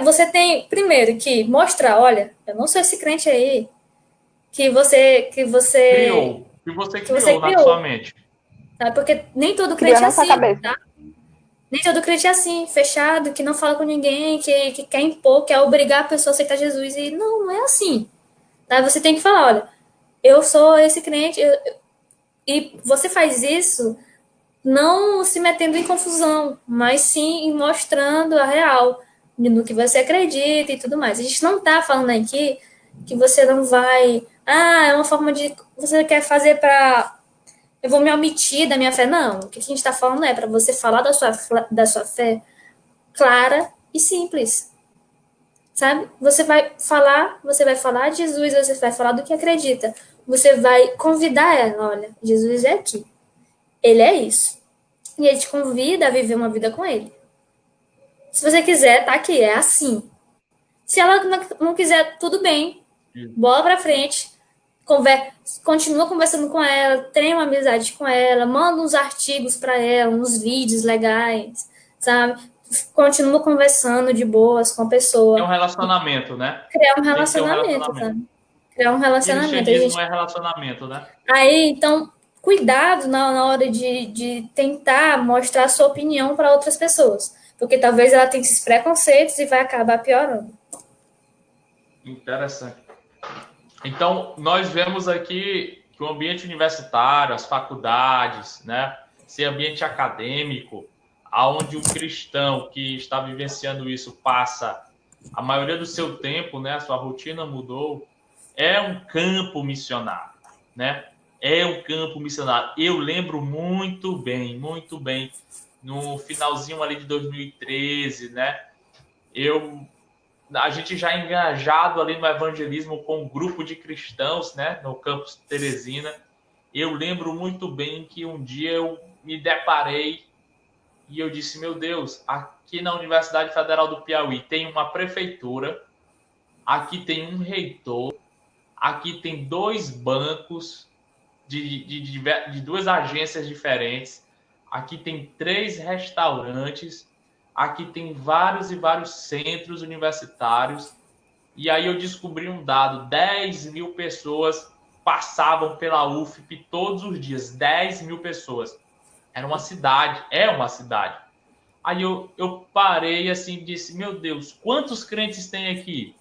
você tem, primeiro, que mostrar, olha, eu não sou esse crente aí, que você criou na sua mente. Tá? Porque nem todo crente é assim, tá? Nem todo crente é assim, fechado, que não fala com ninguém, que quer impor, quer obrigar a pessoa a aceitar Jesus. E não é assim. Tá? Você tem que falar, olha, eu sou esse crente, e você faz isso não se metendo em confusão, mas sim mostrando a real, no que você acredita e tudo mais. A gente não tá falando aqui que você não vai... é uma forma de... Você quer fazer para... Eu vou me omitir da minha fé. Não, o que a gente está falando é para você falar da sua fé clara e simples. Sabe? Você vai falar de Jesus, você vai falar do que acredita. Você vai convidar ela, olha, Jesus é aqui. Ele é isso. E ele te convida a viver uma vida com ele. Se você quiser, tá aqui, é assim. Se ela não quiser, tudo bem. Bola pra frente. Continua conversando com ela, tem uma amizade com ela, manda uns artigos para ela, uns vídeos legais, sabe? Continua conversando de boas com a pessoa. É um relacionamento, né? Criar um relacionamento, sabe? Criar um relacionamento. Cristianismo é relacionamento, né? Aí, então, cuidado na hora de tentar mostrar a sua opinião para outras pessoas, porque talvez ela tenha esses preconceitos e vai acabar piorando. Interessante. Então, nós vemos aqui que o ambiente universitário, as faculdades, né, esse ambiente acadêmico, onde o cristão que está vivenciando isso passa a maioria do seu tempo, né, a sua rotina mudou, é um campo missionário. né? É um campo missionário. Eu lembro muito bem, no finalzinho ali de 2013, né? A gente já engajado ali no evangelismo com um grupo de cristãos, né? No campus Teresina. Eu lembro muito bem que um dia eu me deparei e eu disse, meu Deus, aqui na Universidade Federal do Piauí tem uma prefeitura, aqui tem um reitor, aqui tem 2 bancos de 2 agências diferentes, aqui tem 3 restaurantes, aqui tem vários e vários centros universitários, e aí eu descobri um dado, 10 mil pessoas passavam pela UFP todos os dias, 10 mil pessoas. Era uma cidade, é uma cidade. Aí eu parei assim e disse, meu Deus, quantos crentes tem aqui?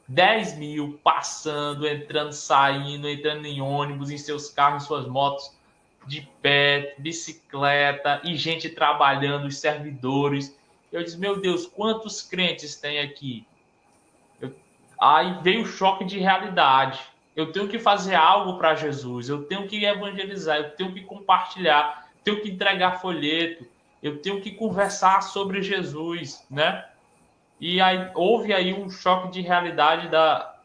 10 mil passando, entrando, saindo, entrando em ônibus, em seus carros, em suas motos, de pé, bicicleta, e gente trabalhando, os servidores. Eu disse, meu Deus, quantos crentes tem aqui? Aí veio o choque de realidade. Eu tenho que fazer algo para Jesus, eu tenho que evangelizar, eu tenho que compartilhar, tenho que entregar folheto, eu tenho que conversar sobre Jesus, né? E aí houve aí um choque de realidade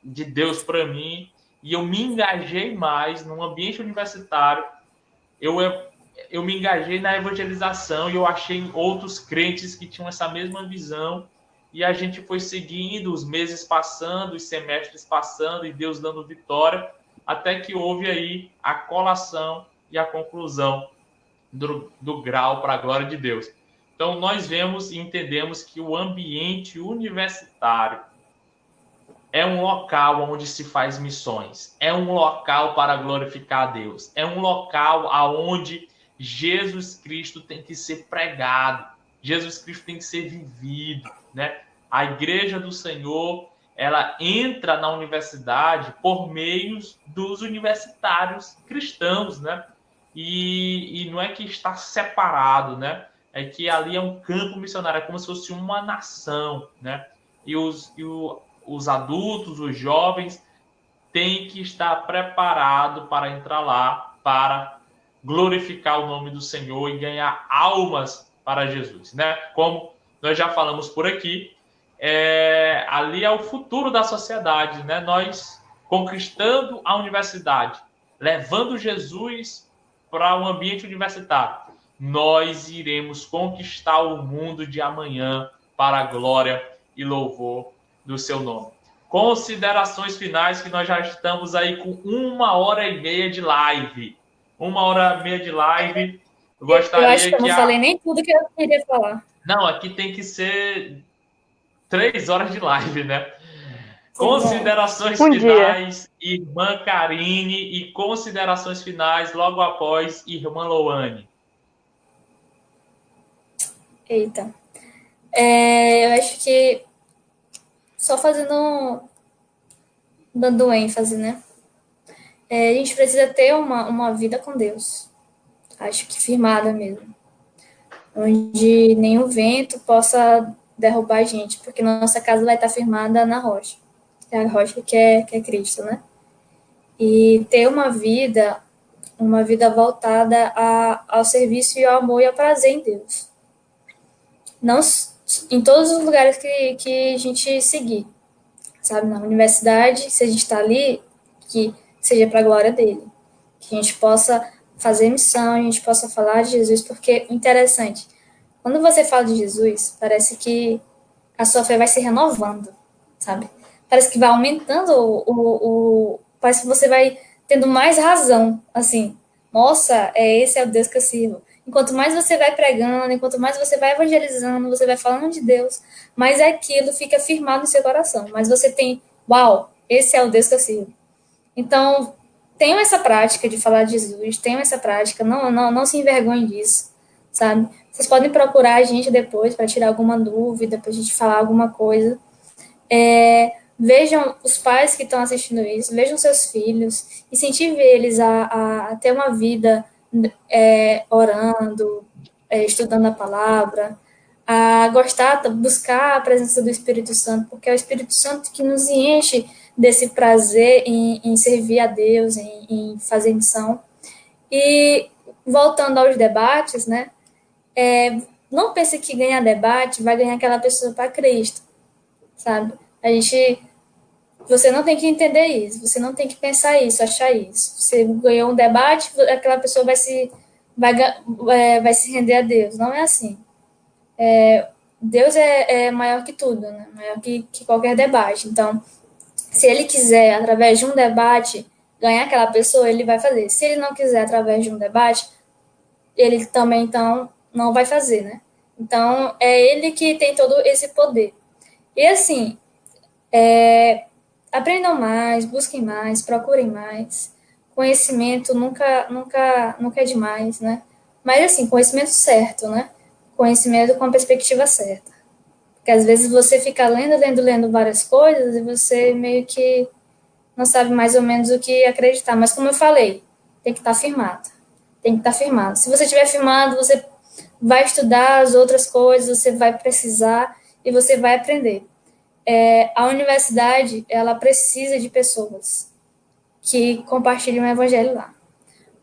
de Deus para mim, e eu me engajei mais no ambiente universitário. Eu me engajei na evangelização e eu achei outros crentes que tinham essa mesma visão. E a gente foi seguindo, os meses passando, os semestres passando, e Deus dando vitória, até que houve aí a colação e a conclusão do grau para a glória de Deus. Então, nós vemos e entendemos que o ambiente universitário é um local onde se faz missões, é um local para glorificar a Deus, é um local aonde Jesus Cristo tem que ser pregado, Jesus Cristo tem que ser vivido, né? A igreja do Senhor, ela entra na universidade por meio dos universitários cristãos, né? E não é que está separado, né? É que ali é um campo missionário, é como se fosse uma nação, né? E os adultos, os jovens, têm que estar preparados para entrar lá, para glorificar o nome do Senhor e ganhar almas para Jesus, né? Como nós já falamos por aqui, ali é o futuro da sociedade, né? Nós conquistando a universidade, levando Jesus para o ambiente universitário, nós iremos conquistar o mundo de amanhã para a glória e louvor do seu nome. Considerações finais, que nós já estamos aí com 1h30 de live. 1h30 de live. Eu acho que eu não falei nem tudo que eu queria falar. Não, aqui tem que ser 3 horas de live, né? Considerações finais, irmã Karine, e considerações finais logo após irmã Louane. Eita. Eu acho que só dando ênfase, né? A gente precisa ter uma vida com Deus. Acho que firmada mesmo. Onde nenhum vento possa derrubar a gente, porque nossa casa vai estar firmada na rocha. É a rocha que é Cristo, né? E ter uma vida voltada ao serviço e ao amor e ao prazer em Deus. Não em todos os lugares que a gente seguir, sabe? Na universidade, se a gente está ali, que seja para a glória dele. Que a gente possa fazer missão, a gente possa falar de Jesus, porque interessante, quando você fala de Jesus, parece que a sua fé vai se renovando, sabe? Parece que vai aumentando parece que você vai tendo mais razão, assim, nossa, esse é o Deus que eu sirvo. Enquanto mais você vai pregando, enquanto mais você vai evangelizando, você vai falando de Deus, mais aquilo fica firmado no seu coração. Mas você tem, uau, esse é o Deus que eu sirvo. Então, tenham essa prática de falar de Jesus, tenham essa prática, não se envergonhem disso, sabe? Vocês podem procurar a gente depois para tirar alguma dúvida, para a gente falar alguma coisa. Vejam os pais que estão assistindo isso, vejam seus filhos, incentive eles a ter uma vida orando, estudando a palavra, a buscar a presença do Espírito Santo, porque é o Espírito Santo que nos enche desse prazer em servir a Deus, em fazer missão. E voltando aos debates, né? Não pense que ganhar debate vai ganhar aquela pessoa para Cristo, sabe? Você não tem que entender isso, você não tem que pensar isso, achar isso. Você ganhou um debate, aquela pessoa vai se render a Deus. Não é assim. Deus é maior que tudo, né? Maior que qualquer debate. Então, se ele quiser, através de um debate, ganhar aquela pessoa, ele vai fazer. Se ele não quiser, através de um debate, ele também, então, não vai fazer, né? Então, é ele que tem todo esse poder. E, assim, aprendam mais, busquem mais, procurem mais. Conhecimento nunca é demais, né? Mas, assim, conhecimento certo, né? Conhecimento com a perspectiva certa. Porque, às vezes, você fica lendo várias coisas e você meio que não sabe mais ou menos o que acreditar. Mas, como eu falei, tem que estar firmado. Tem que estar firmado. Se você estiver firmado, você vai estudar as outras coisas, você vai precisar e você vai aprender. A universidade, ela precisa de pessoas que compartilhem o evangelho lá.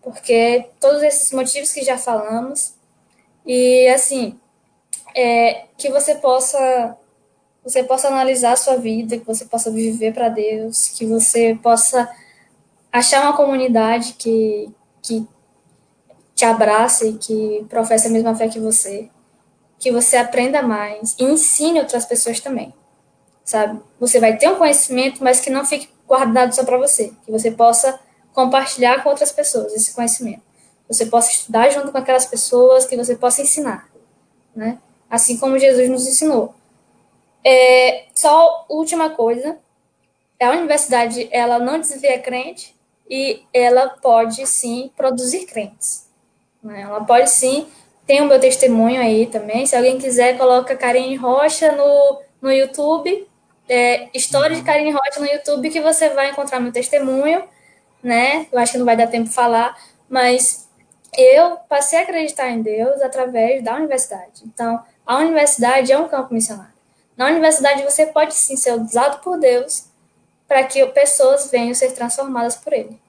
Porque todos esses motivos que já falamos, e assim, que você possa analisar a sua vida, que você possa viver para Deus, que você possa achar uma comunidade que te abrace, que professe a mesma fé que você aprenda mais e ensine outras pessoas também, sabe? Você vai ter um conhecimento, mas que não fique guardado só para você, que você possa compartilhar com outras pessoas esse conhecimento. Você possa estudar junto com aquelas pessoas, que você possa ensinar, né? Assim como Jesus nos ensinou. Só última coisa, a universidade, ela não desvia crente e ela pode, sim, produzir crentes. Né? Ela pode, sim. Tem o meu testemunho aí também. Se alguém quiser, coloca Karine Rocha no YouTube. História de Karine Rocha no YouTube, que você vai encontrar meu testemunho, né? Eu acho que não vai dar tempo de falar, mas eu passei a acreditar em Deus através da universidade. Então, a universidade é um campo missionário. Na universidade, você pode, sim, ser usado por Deus para que pessoas venham ser transformadas por Ele.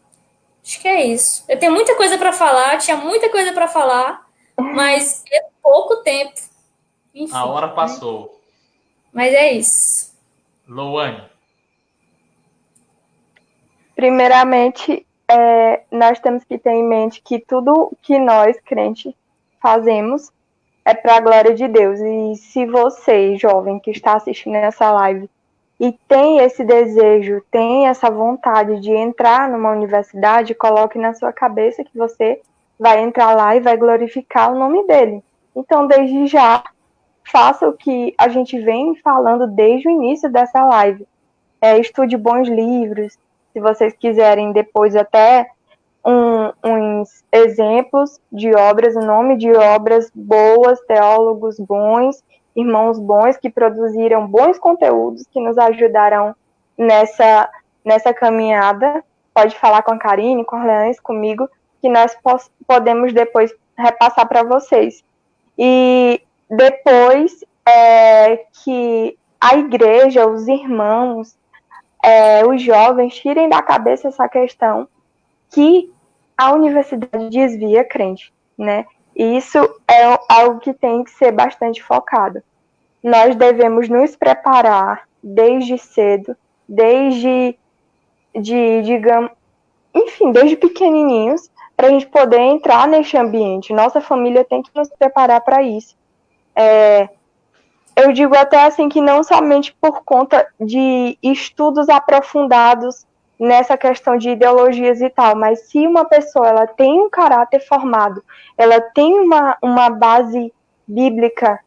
Acho que é isso. Eu tenho muita coisa para falar, tinha muita coisa para falar, mas é pouco tempo. Enfim, a hora passou. Né? Mas é isso. Louane. Primeiramente, nós temos que ter em mente que tudo que nós, crentes, fazemos é para a glória de Deus. E se você, jovem, que está assistindo essa live, e tem esse desejo, tem essa vontade de entrar numa universidade, coloque na sua cabeça que você vai entrar lá e vai glorificar o nome dele. Então, desde já, faça o que a gente vem falando desde o início dessa live. Estude bons livros, se vocês quiserem depois até uns exemplos de obras, o nome de obras boas, teólogos bons, irmãos bons que produziram bons conteúdos que nos ajudarão nessa caminhada. Pode falar com a Karine, com a Orleans, comigo, que nós podemos depois repassar para vocês. E depois que a igreja, os irmãos, os jovens tirem da cabeça essa questão que a universidade desvia crente, né? E isso é algo que tem que ser bastante focado. Nós devemos nos preparar desde cedo, desde pequenininhos, para a gente poder entrar nesse ambiente. Nossa família tem que nos preparar para isso. Eu digo até assim que não somente por conta de estudos aprofundados nessa questão de ideologias e tal, mas se uma pessoa ela tem um caráter formado, ela tem uma base bíblica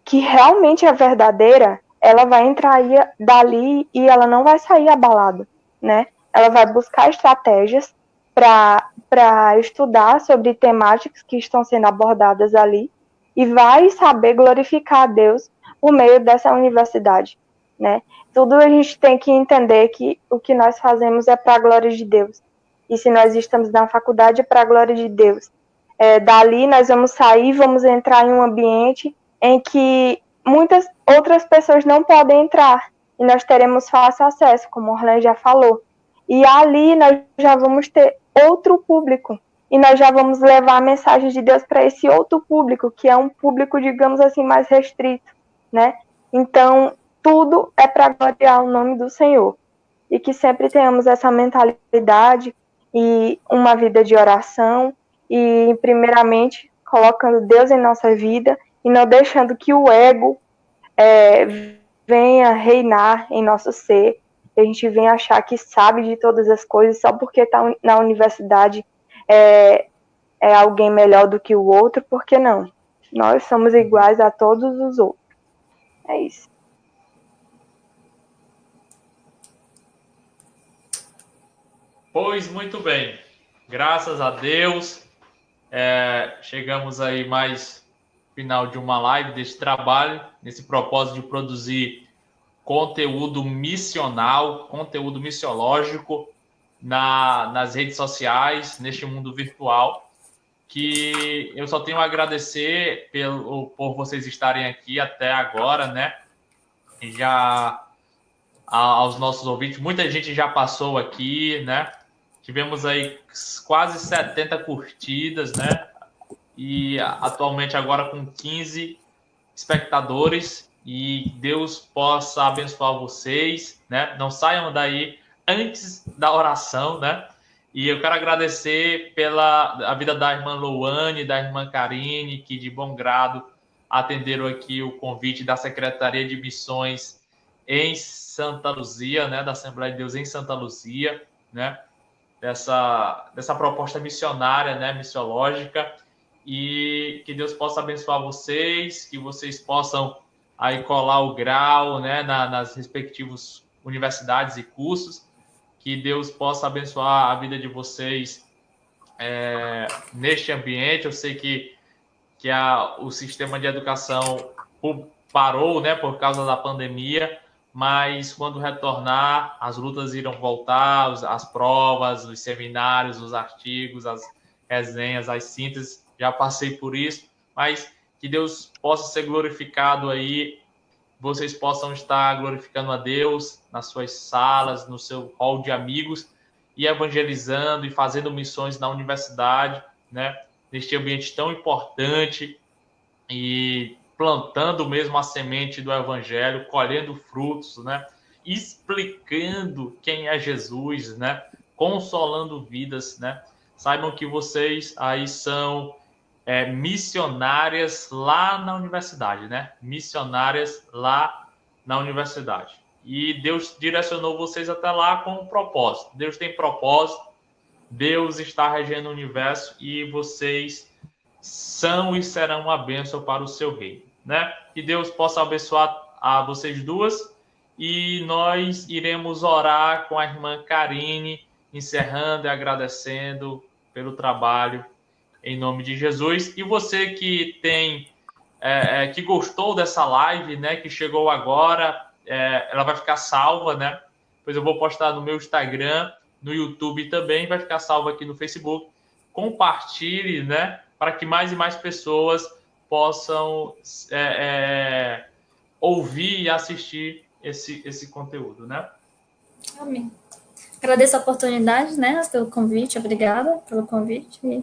que realmente é verdadeira, ela vai entrar dali e ela não vai sair abalada, né? Ela vai buscar estratégias para estudar sobre temáticas que estão sendo abordadas ali e vai saber glorificar a Deus por meio dessa universidade, né? Tudo a gente tem que entender que o que nós fazemos é para a glória de Deus. E se nós estamos na faculdade, é para a glória de Deus. Dali nós vamos sair, vamos entrar em um ambiente em que muitas outras pessoas não podem entrar. e nós teremos fácil acesso, como o Orlando já falou. E ali nós já vamos ter outro público, e nós já vamos levar a mensagem de Deus para esse outro público, que é um público, digamos assim, mais restrito, né? Então, tudo é para gloriar o nome do Senhor. E que sempre tenhamos essa mentalidade e uma vida de oração, e primeiramente colocando Deus em nossa vida e não deixando que o ego venha reinar em nosso ser, que a gente venha achar que sabe de todas as coisas só porque está na universidade é alguém melhor do que o outro, porque não. Nós somos iguais a todos os outros. É isso. Pois muito bem, graças a Deus, chegamos aí mais final de uma live desse trabalho, nesse propósito de produzir conteúdo missional, conteúdo missiológico nas redes sociais, neste mundo virtual, que eu só tenho a agradecer por vocês estarem aqui até agora, né? Já aos nossos ouvintes, muita gente já passou aqui, né? Tivemos aí quase 70 curtidas, né? E atualmente agora com 15 espectadores. E Deus possa abençoar vocês, né? Não saiam daí antes da oração, né? E eu quero agradecer pela vida da irmã Louane, da irmã Karine, que de bom grado atenderam aqui o convite da Secretaria de Missões em Santa Luzia, né? Da Assembleia de Deus em Santa Luzia, né? Dessa proposta missionária, né, missiológica, e que Deus possa abençoar vocês, que vocês possam aí colar o grau, né, nas respectivas universidades e cursos, que Deus possa abençoar a vida de vocês neste ambiente. Eu sei que o sistema de educação parou, né, por causa da pandemia, mas quando retornar, as lutas irão voltar, as provas, os seminários, os artigos, as resenhas, as sínteses, já passei por isso, mas que Deus possa ser glorificado aí, vocês possam estar glorificando a Deus nas suas salas, no seu hall de amigos, e evangelizando e fazendo missões na universidade, né, neste ambiente tão importante, e plantando mesmo a semente do evangelho, colhendo frutos, né? Explicando quem é Jesus, né? Consolando vidas, né? Saibam que vocês aí são missionárias lá na universidade, né? Missionárias lá na universidade. E Deus direcionou vocês até lá com um propósito. Deus tem propósito, Deus está regendo o universo e vocês são e serão uma bênção para o seu reino, né? Que Deus possa abençoar a vocês duas, e nós iremos orar com a irmã Karine, encerrando e agradecendo pelo trabalho em nome de Jesus. E você que que gostou dessa live, né, que chegou agora, ela vai ficar salva, né? Depois eu vou postar no meu Instagram, no YouTube também, vai ficar salva aqui no Facebook. Compartilhe, né, para que mais e mais pessoas possam ouvir e assistir esse conteúdo, né? Amém. Agradeço a oportunidade, né, pelo convite, obrigada pelo convite. E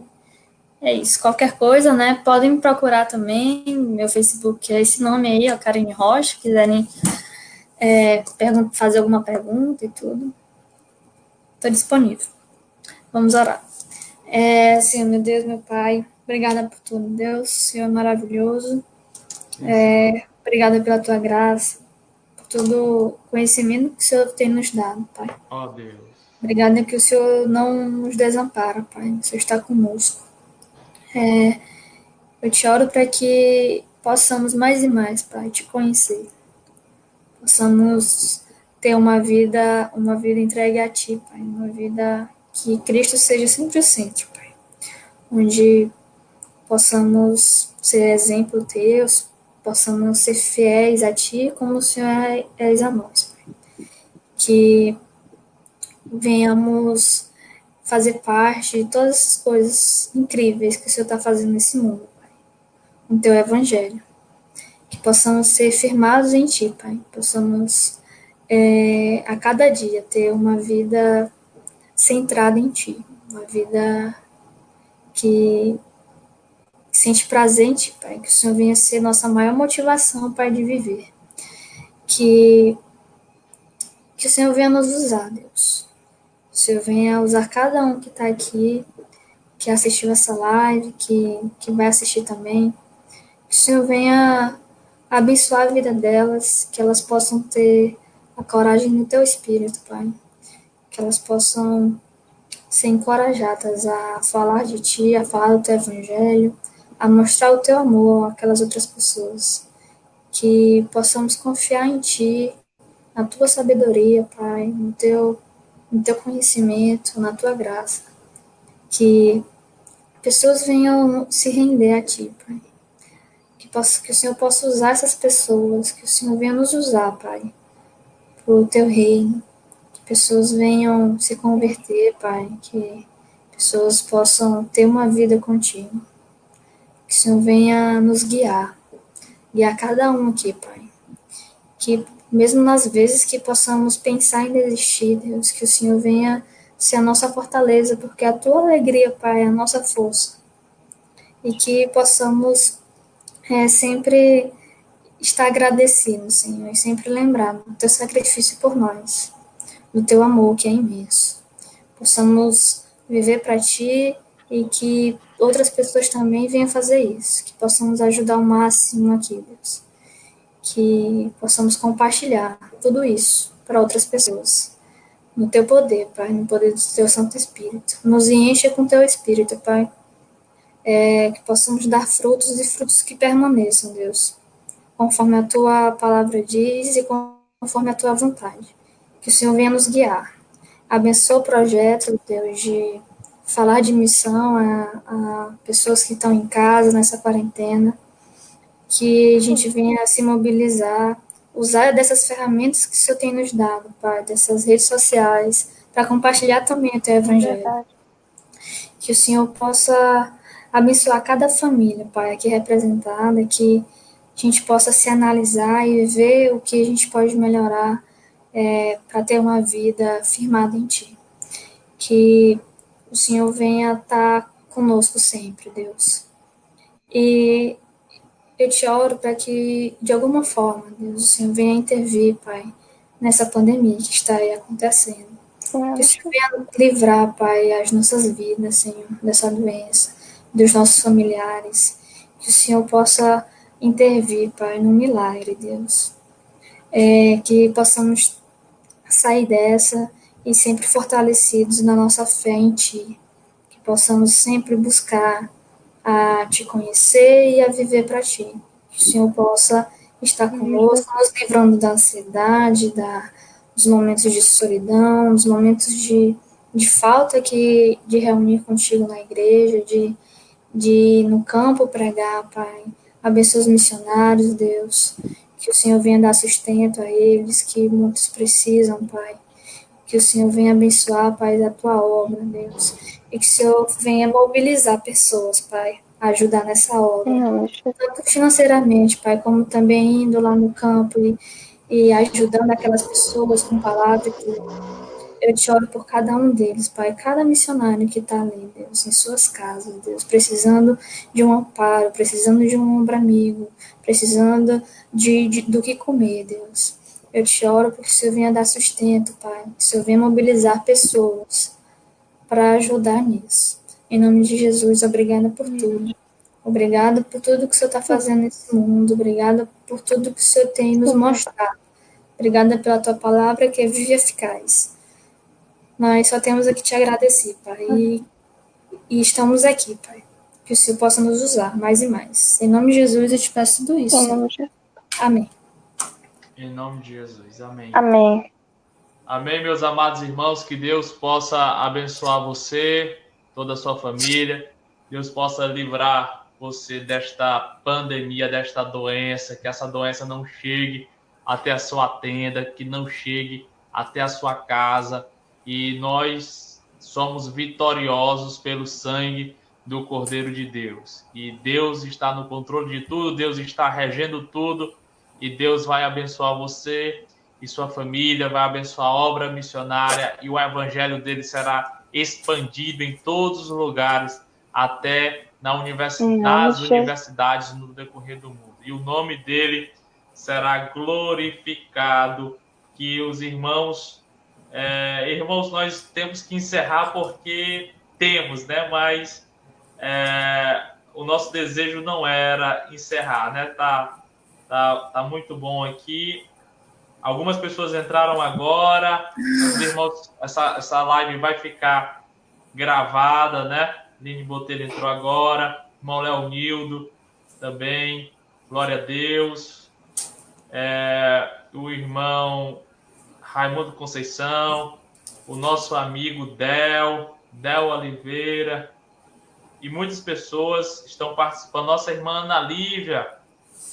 é isso, qualquer coisa, né, podem me procurar também, meu Facebook é esse nome aí, ó, Karine Rocha, quiserem fazer alguma pergunta e tudo, estou disponível. Vamos orar. Senhor, meu Deus, meu Pai, obrigada por tudo, Deus, Senhor é maravilhoso, obrigada pela tua graça, por todo o conhecimento que o Senhor tem nos dado, Pai. Ó Deus. Obrigada que o Senhor não nos desampara, Pai, o Senhor está conosco. Eu te oro para que possamos mais e mais, Pai, te conhecer, possamos ter uma vida entregue a Ti, Pai, uma vida que Cristo seja sempre o centro, Pai, onde possamos ser exemplo Teus, possamos ser fiéis a Ti como o Senhor és a nós, Pai. Que venhamos fazer parte de todas essas coisas incríveis que o Senhor está fazendo nesse mundo, Pai, no Teu Evangelho. Que possamos ser firmados em Ti, Pai, possamos a cada dia ter uma vida centrada em Ti, uma vida que sente prazer em Ti, Pai, que o Senhor venha ser nossa maior motivação, Pai, de viver, que o Senhor venha nos usar, Deus, que o Senhor venha usar cada um que está aqui, que assistiu essa live, que vai assistir também, que o Senhor venha abençoar a vida delas, que elas possam ter a coragem no Teu Espírito, Pai, que elas possam ser encorajadas a falar de Ti, a falar do Teu Evangelho, a mostrar o Teu amor àquelas outras pessoas, que possamos confiar em Ti, na Tua sabedoria, Pai, no Teu conhecimento, na Tua graça, que pessoas venham se render a Ti, Pai, que o Senhor possa usar essas pessoas, que o Senhor venha nos usar, Pai, para o Teu reino, que pessoas venham se converter, Pai, que pessoas possam ter uma vida contigo, que o Senhor venha nos guiar cada um aqui, Pai, que mesmo nas vezes que possamos pensar em desistir, Deus, que o Senhor venha ser a nossa fortaleza, porque a Tua alegria, Pai, é a nossa força, e que possamos sempre estar agradecidos, Senhor, e sempre lembrar do Teu sacrifício por nós, do Teu amor, que é imenso. Possamos viver para Ti e que outras pessoas também venham fazer isso, que possamos ajudar ao máximo aqui, Deus. Que possamos compartilhar tudo isso para outras pessoas. No Teu poder, Pai, no poder do Teu Santo Espírito. Nos enche com Teu Espírito, Pai. Que possamos dar frutos e frutos que permaneçam, Deus, conforme a Tua palavra diz e conforme a Tua vontade. Que o Senhor venha nos guiar. Abençoa o projeto, Deus, de falar de missão a pessoas que estão em casa nessa quarentena. Que a gente venha se mobilizar, usar dessas ferramentas que o Senhor tem nos dado, Pai, dessas redes sociais, para compartilhar também o Teu Evangelho. Que o Senhor possa abençoar cada família, Pai, aqui representada, que a gente possa se analisar e ver o que a gente pode melhorar para ter uma vida firmada em Ti. Que o Senhor venha estar conosco sempre, Deus. E eu te oro para que, de alguma forma, Deus, o Senhor venha intervir, Pai, nessa pandemia que está aí acontecendo. Que o Senhor venha livrar, Pai, as nossas vidas, Senhor, dessa doença, dos nossos familiares. Que o Senhor possa intervir, Pai, no milagre, Deus. Que possamos sair dessa e sempre fortalecidos na nossa fé em Ti. Que possamos sempre buscar a Te conhecer e a viver para Ti. Que o Senhor possa estar conosco, nos livrando da ansiedade, dos momentos de solidão, dos momentos de falta de reunir contigo na igreja, de ir no campo pregar, Pai. Abençoa os missionários, Deus. Que o Senhor venha dar sustento a eles, que muitos precisam, Pai. Que o Senhor venha abençoar, Pai, a Tua obra, Deus. E que o Senhor venha mobilizar pessoas, Pai, a ajudar nessa obra. Tanto financeiramente, Pai, como também indo lá no campo e ajudando aquelas pessoas com palavra e tudo. Eu te oro por cada um deles, Pai, cada missionário que está ali, Deus, em suas casas, Deus, precisando de um amparo, precisando de um ombro amigo, precisando do que comer, Deus. Eu te oro porque o Senhor venha dar sustento, Pai, que o Senhor venha mobilizar pessoas para ajudar nisso. Em nome de Jesus, obrigada por tudo. Obrigada por tudo que o Senhor está fazendo nesse mundo. Obrigada por tudo que o Senhor tem nos mostrado. Obrigada pela Tua palavra que é viva e eficaz. Nós só temos aqui te agradecer, Pai. E estamos aqui, Pai. Que o Senhor possa nos usar mais e mais. Em nome de Jesus, eu te peço tudo isso. Amém. Em nome de Jesus. Amém. Amém. Amém, meus amados irmãos. Que Deus possa abençoar você, toda a sua família. Deus possa livrar você desta pandemia, desta doença. Que essa doença não chegue até a sua tenda, que não chegue até a sua casa. E nós somos vitoriosos pelo sangue do Cordeiro de Deus. E Deus está no controle de tudo, Deus está regendo tudo, e Deus vai abençoar você e sua família, vai abençoar a obra missionária e o evangelho dele será expandido em todos os lugares, até nas universidades no decorrer do mundo. E o nome dele será glorificado. Que os irmãos, nós temos que encerrar porque temos, né? Mas o nosso desejo não era encerrar, né? Tá muito bom aqui. Algumas pessoas entraram agora. Os irmãos, essa live vai ficar gravada, né? Lini Botelho entrou agora. Irmão Leonildo também. Glória a Deus. O irmão Raimundo Conceição. O nosso amigo Del Oliveira. E muitas pessoas estão participando. Nossa irmã Ana Lívia.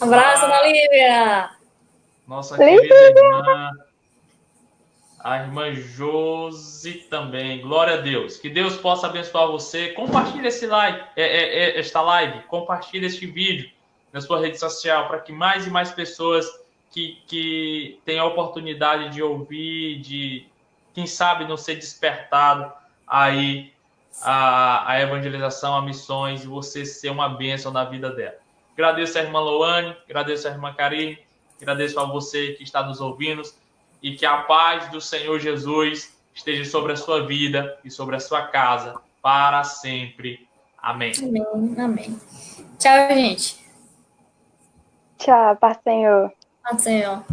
Abraço, Ana Lívia! Nossa querida irmã. A irmã Josi também. Glória a Deus. Que Deus possa abençoar você. Compartilhe esta live. Compartilhe este vídeo na sua rede social para que mais e mais pessoas que tenham a oportunidade de ouvir, de, quem sabe, não ser despertado aí a evangelização, a missões, e você ser uma bênção na vida dela. Agradeço a irmã Loane, agradeço a irmã Karine, agradeço a você que está nos ouvindo, e que a paz do Senhor Jesus esteja sobre a sua vida e sobre a sua casa para sempre. Amém. Amém, amém. Tchau, gente. Tchau, paz do Senhor. Paz do Senhor.